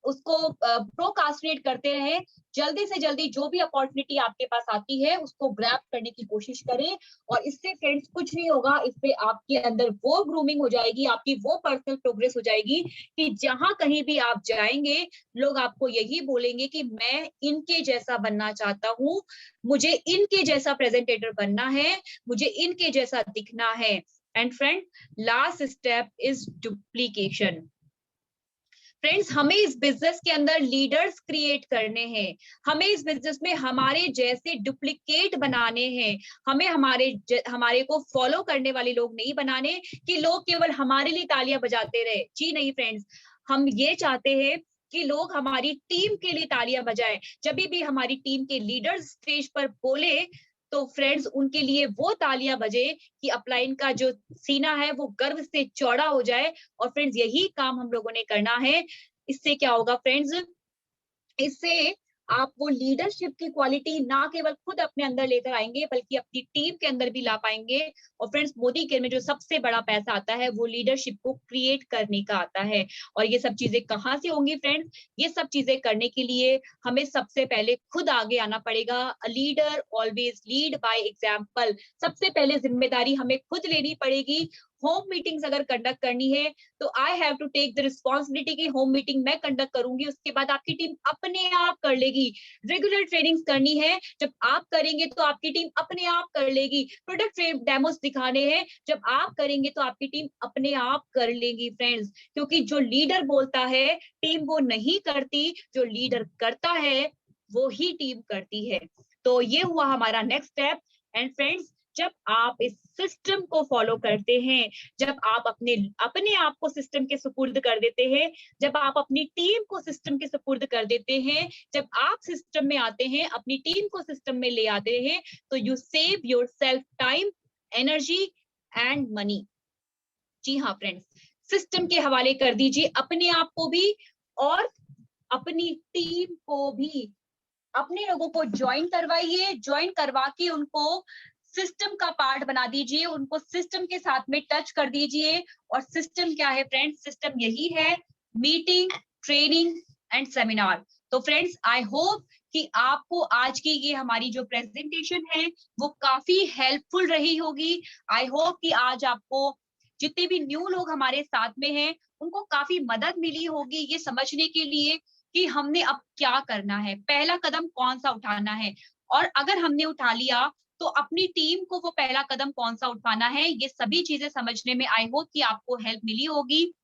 उसको प्रोकास्टिनेट करते रहे, जल्दी से जल्दी जो भी अपॉर्चुनिटी आपके पास आती है उसको ग्रैब करने की कोशिश करें। और इससे फ्रेंड्स कुछ नहीं होगा, इससे आपके अंदर वो ग्रूमिंग हो जाएगी, आपकी वो पर्सनल प्रोग्रेस हो जाएगी कि जहां कहीं भी आप जाएंगे लोग आपको यही बोलेंगे कि मैं इनके जैसा बनना चाहता हूँ, मुझे इनके जैसा प्रेजेंटेटर बनना है, मुझे इनके जैसा दिखना है। And friend, last step is duplication. Friends, हमें इस बिजनेस के अंदर लीडर्स क्रिएट करने हैं, हमें इस बिजनेस में हमारे जैसे डुप्लीकेट बनाने हैं, हमें हमारे को फॉलो करने वाले लोग नहीं बनाने कि लोग केवल हमारे लिए तालियां बजाते रहे। जी नहीं फ्रेंड्स, हम ये चाहते हैं कि लोग हमारी टीम के लिए तालियां बजाएं। जब भी हमारी टीम के लीडर्स स्टेज पर बोले तो फ्रेंड्स उनके लिए वो तालियां बजे कि अपलाइन का जो सीना है वो गर्व से चौड़ा हो जाए। और फ्रेंड्स यही काम हम लोगों ने करना है। इससे क्या होगा फ्रेंड्स, इससे आप वो लीडरशिप की क्वालिटी ना केवल खुद अपने अंदर लेकर आएंगे बल्कि अपनी टीम के अंदर भी ला पाएंगे। और फ्रेंड्स मोदी केयर में जो सबसे बड़ा पैसा आता है वो लीडरशिप को क्रिएट करने का आता है। और ये सब चीजें कहाँ से होंगी फ्रेंड्स, ये सब चीजें करने के लिए हमें सबसे पहले खुद आगे आना पड़ेगा। A leader always lead by example. सबसे पहले जिम्मेदारी हमें खुद लेनी पड़ेगी। होम मीटिंग्स अगर कंडक्ट करनी है तो I have to take the responsibility की होम मीटिंग मैं कंडक्ट करूंगी, उसके बाद आपकी टीम अपने आप कर लेगी। रेगुलर ट्रेनिंग्स करनी है, जब आप करेंगे तो आपकी टीम अपने आप कर लेगी। प्रोडक्ट डेमोस दिखाने हैं, जब आप करेंगे तो आपकी टीम अपने आप कर लेगी फ्रेंड्स। क्योंकि जो लीडर बोलता है टीम वो नहीं करती, जो लीडर करता है वो ही टीम करती है। तो ये हुआ हमारा नेक्स्ट स्टेप। एंड फ्रेंड्स, जब आप इस सिस्टम को फॉलो करते हैं, जब आप अपने आप को सिस्टम के सुपुर्द कर देते हैं, जब आप अपनी टीम को सिस्टम के सुपुर्द कर देते हैं, जब आप सिस्टम में आते हैं, अपनी टीम को सिस्टम में ले आते हैं, तो you save yourself time, energy and money. जी हाँ फ्रेंड्स, सिस्टम के हवाले कर दीजिए अपने आप को भी और अपनी टीम को भी। अपने लोगों को ज्वाइन करवाइए, ज्वाइन करवा के उनको सिस्टम का पार्ट बना दीजिए, उनको सिस्टम के साथ में टच कर दीजिए। और सिस्टम क्या है फ्रेंड्स, सिस्टम यही है मीटिंग, ट्रेनिंग एंड सेमिनार। तो फ्रेंड्स आई होप कि आपको आज की ये हमारी जो प्रेजेंटेशन है वो काफी हेल्पफुल रही होगी। आई होप कि आज आपको जितने भी न्यू लोग हमारे साथ में हैं उनको काफी मदद मिली होगी ये समझने के लिए कि हमने अब क्या करना है, पहला कदम कौन सा उठाना है, और अगर हमने उठा लिया तो अपनी टीम को वो पहला कदम कौन सा उठाना है, ये सभी चीजें समझने में आई होप कि आपको हेल्प मिली होगी।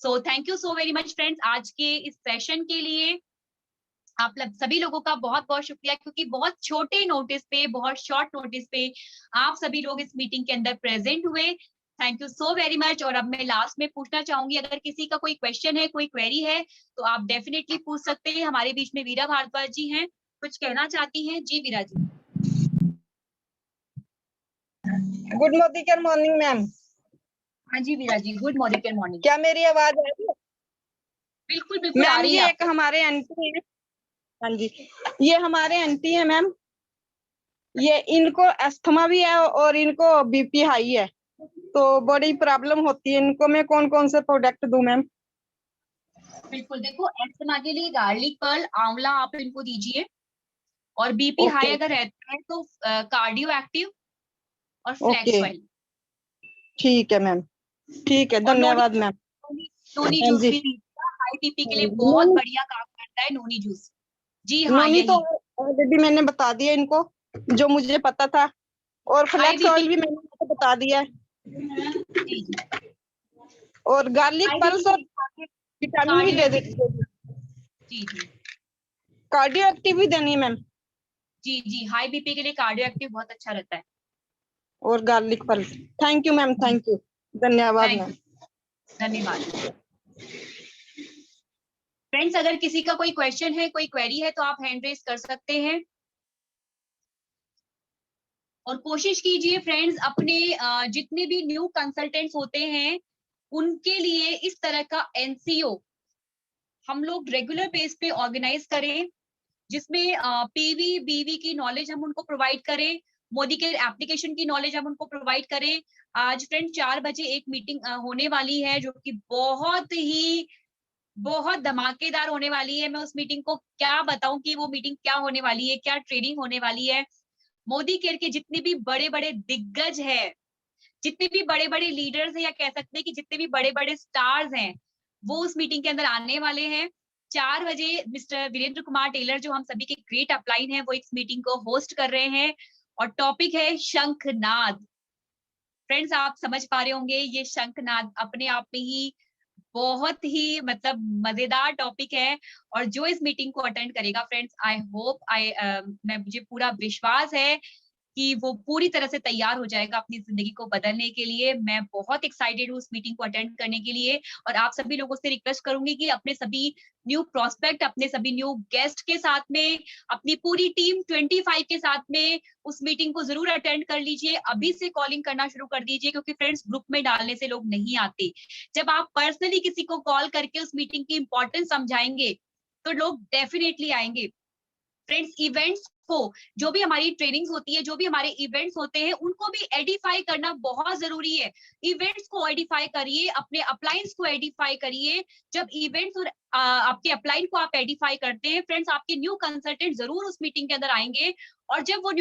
So thank you so very much friends आज के इस सेशन के लिए। आप सभी लोगों का बहुत बहुत शुक्रिया, क्योंकि बहुत छोटे नोटिस पे, बहुत शॉर्ट नोटिस पे आप सभी लोग इस मीटिंग के अंदर प्रेजेंट हुए। Thank you so very much. और अब मैं लास्ट में पूछना चाहूंगी, अगर किसी का कोई क्वेश्चन है, कोई क्वेरी है, तो आप डेफिनेटली पूछ सकते हैं। हमारे बीच में वीरा भारद्वाज जी हैं, कुछ कहना चाहती हैं? जी Veera ji. Good morning ma'am. हाँ जी Veera ji, good morning morning. क्या मेरी आवाज आ रही है? बिल्कुल बिल्कुल आ मैम रही है ये आपको। एक हमारे आंटी है। हाँ जी, ये हमारे आंटी है मैम। ये इनको अस्थमा भी है और इनको बीपी हाई है, तो बड़ी प्रॉब्लम होती है इनको। मैं कौन कौन से प्रोडक्ट दूं मैम? बिल्कुल, देखो अस्थमा के लिए गार्लिक पर्ल, आंवला आप इनको दीजिए। और बीपी हाई ओके अगर रहता है तो कार्डियो एक्टिव और फ्लैक्स ओके, ऑयल। ठीक है मैम, ठीक है, और नोनी धन्यवाद मैम। नोनी नोनी हाँ जूस जी। भी दीजिएगा, हाई बीपी के लिए बहुत नोनी बढ़िया काम करता है नोनी जूस। जी हाँ, नोनी तो यही ऑलरेडी मैंने बता दिया इनको, जो मुझे पता था। और हाई फ्लैक्स बीपी। ऑयल भी मैंने इनको बता दिया है। जी जी, और गार्लिक हाई पल्स बीपी और के लिए विटामिन भी कार्डियो दे एक्टिव। दीजिए। जी जी कार्डियो एक्टिव भी देनी है मैम। जी जी, हाई बीपी के लिए कार्डियो एक्टिव बहुत अच्छा रहता है। और garlic pulse. Thank you ma'am, thank you, धन्यवाद थैंक मैम। यू, धन्यवाद। फ्रेंड्स अगर किसी का कोई क्वेश्चन है, कोई क्वेरी है, तो आप हैंड रेज कर सकते हैं। और कोशिश कीजिए फ्रेंड्स, अपने जितने भी न्यू कंसल्टेंट्स होते हैं उनके लिए इस तरह का एनसीओ हम लोग रेगुलर बेस पे ऑर्गेनाइज करें, जिसमें पीवी बीवी की नॉलेज हम उनको प्रोवाइड करें, मोदी के एप्लीकेशन की नॉलेज हम उनको प्रोवाइड करें। आज फ्रेंड 4 बजे एक मीटिंग होने वाली है जो कि बहुत धमाकेदार होने वाली है। मैं उस मीटिंग को क्या बताऊं कि वो मीटिंग क्या होने वाली है, क्या ट्रेनिंग होने वाली है। मोदी केयर के जितने भी बड़े बड़े दिग्गज है, जितने भी बड़े बड़े लीडर्स हैं, या कह सकते हैं कि जितने भी बड़े बड़े स्टार्स हैं, वो उस मीटिंग के अंदर आने वाले हैं। 4 बजे मिस्टर वीरेंद्र कुमार टेलर, जो हम सभी के ग्रेट अपलाइन है, वो इस मीटिंग को होस्ट कर रहे हैं। और टॉपिक है शंखनाद। फ्रेंड्स आप समझ पा रहे होंगे, ये शंखनाद अपने आप में ही बहुत ही मतलब मजेदार टॉपिक है। और जो इस मीटिंग को अटेंड करेगा फ्रेंड्स, आई होप मैं मुझे पूरा विश्वास है कि वो पूरी तरह से तैयार हो जाएगा अपनी जिंदगी को बदलने के लिए। मैं बहुत एक्साइटेड हूँ उस मीटिंग को अटेंड करने के लिए। और आप सभी लोगों से रिक्वेस्ट करूंगी कि अपने सभी न्यू प्रोस्पेक्ट, अपने सभी न्यू गेस्ट के साथ में, अपनी पूरी टीम 25 के साथ में उस मीटिंग को जरूर अटेंड कर लीजिए। अभी से कॉलिंग करना शुरू कर दीजिए, क्योंकि फ्रेंड्स ग्रुप में डालने से लोग नहीं आते। जब आप पर्सनली किसी को कॉल करके उस मीटिंग की इंपॉर्टेंस समझाएंगे तो लोग डेफिनेटली आएंगे। फ्रेंड्स इवेंट्स को, जो भी हमारी ट्रेनिंग्स होती है, जो भी हमारे इवेंट्स होते हैं, उनको भी एडिफाई करना बहुत जरूरी है। इवेंट्स को एडिफाई करिए, अपने अपलाइंस को एडिफाई करिए। जब इवेंट्स और आपके अपलाइन को आप एडिफाई करते हैं फ्रेंड्स, आपके न्यू कंसल्टेंट जरूर उस मीटिंग के अंदर आएंगे। और जब वो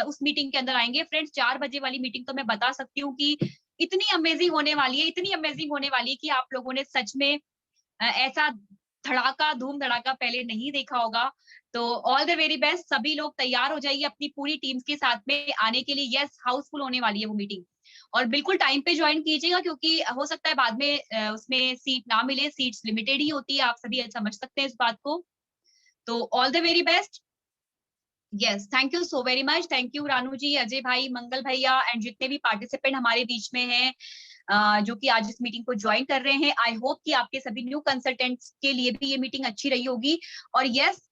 उस मीटिंग के अंदर आएंगे फ्रेंड्स, 4 बजे वाली मीटिंग तो मैं बता सकती हूँ कि इतनी अमेजिंग होने वाली है, इतनी अमेजिंग होने वाली है कि आप लोगों ने सच में ऐसा धड़ाका, धूम धड़ाका पहले नहीं देखा होगा। तो ऑल द वेरी बेस्ट, सभी लोग तैयार हो जाइए अपनी पूरी टीम्स के साथ में आने के लिए। यस, हाउसफुल होने वाली है वो मीटिंग। और बिल्कुल टाइम पे ज्वाइन कीजिएगा, क्योंकि हो सकता है बाद में उसमें सीट ना मिले, सीट्स लिमिटेड ही होती है, आप सभी समझ सकते हैं इस बात को। तो all the very best. Yes, thank you so very much. Thank you Ranu ji, Ajay भाई, मंगल भैया, एंड जितने भी पार्टिसिपेंट हमारे बीच में हैं जो कि आज इस मीटिंग को ज्वाइन कर रहे हैं। आई होप कि आपके सभी न्यू कंसल्टेंट्स के लिए भी ये मीटिंग अच्छी रही होगी। और यस,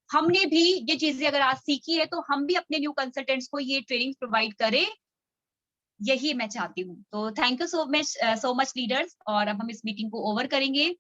हमने भी ये चीजें अगर आज सीखी है, तो हम भी अपने न्यू कंसल्टेंट्स को ये ट्रेनिंग प्रोवाइड करें, यही मैं चाहती हूँ। तो thank you so much leaders. और अब हम इस मीटिंग को ओवर करेंगे।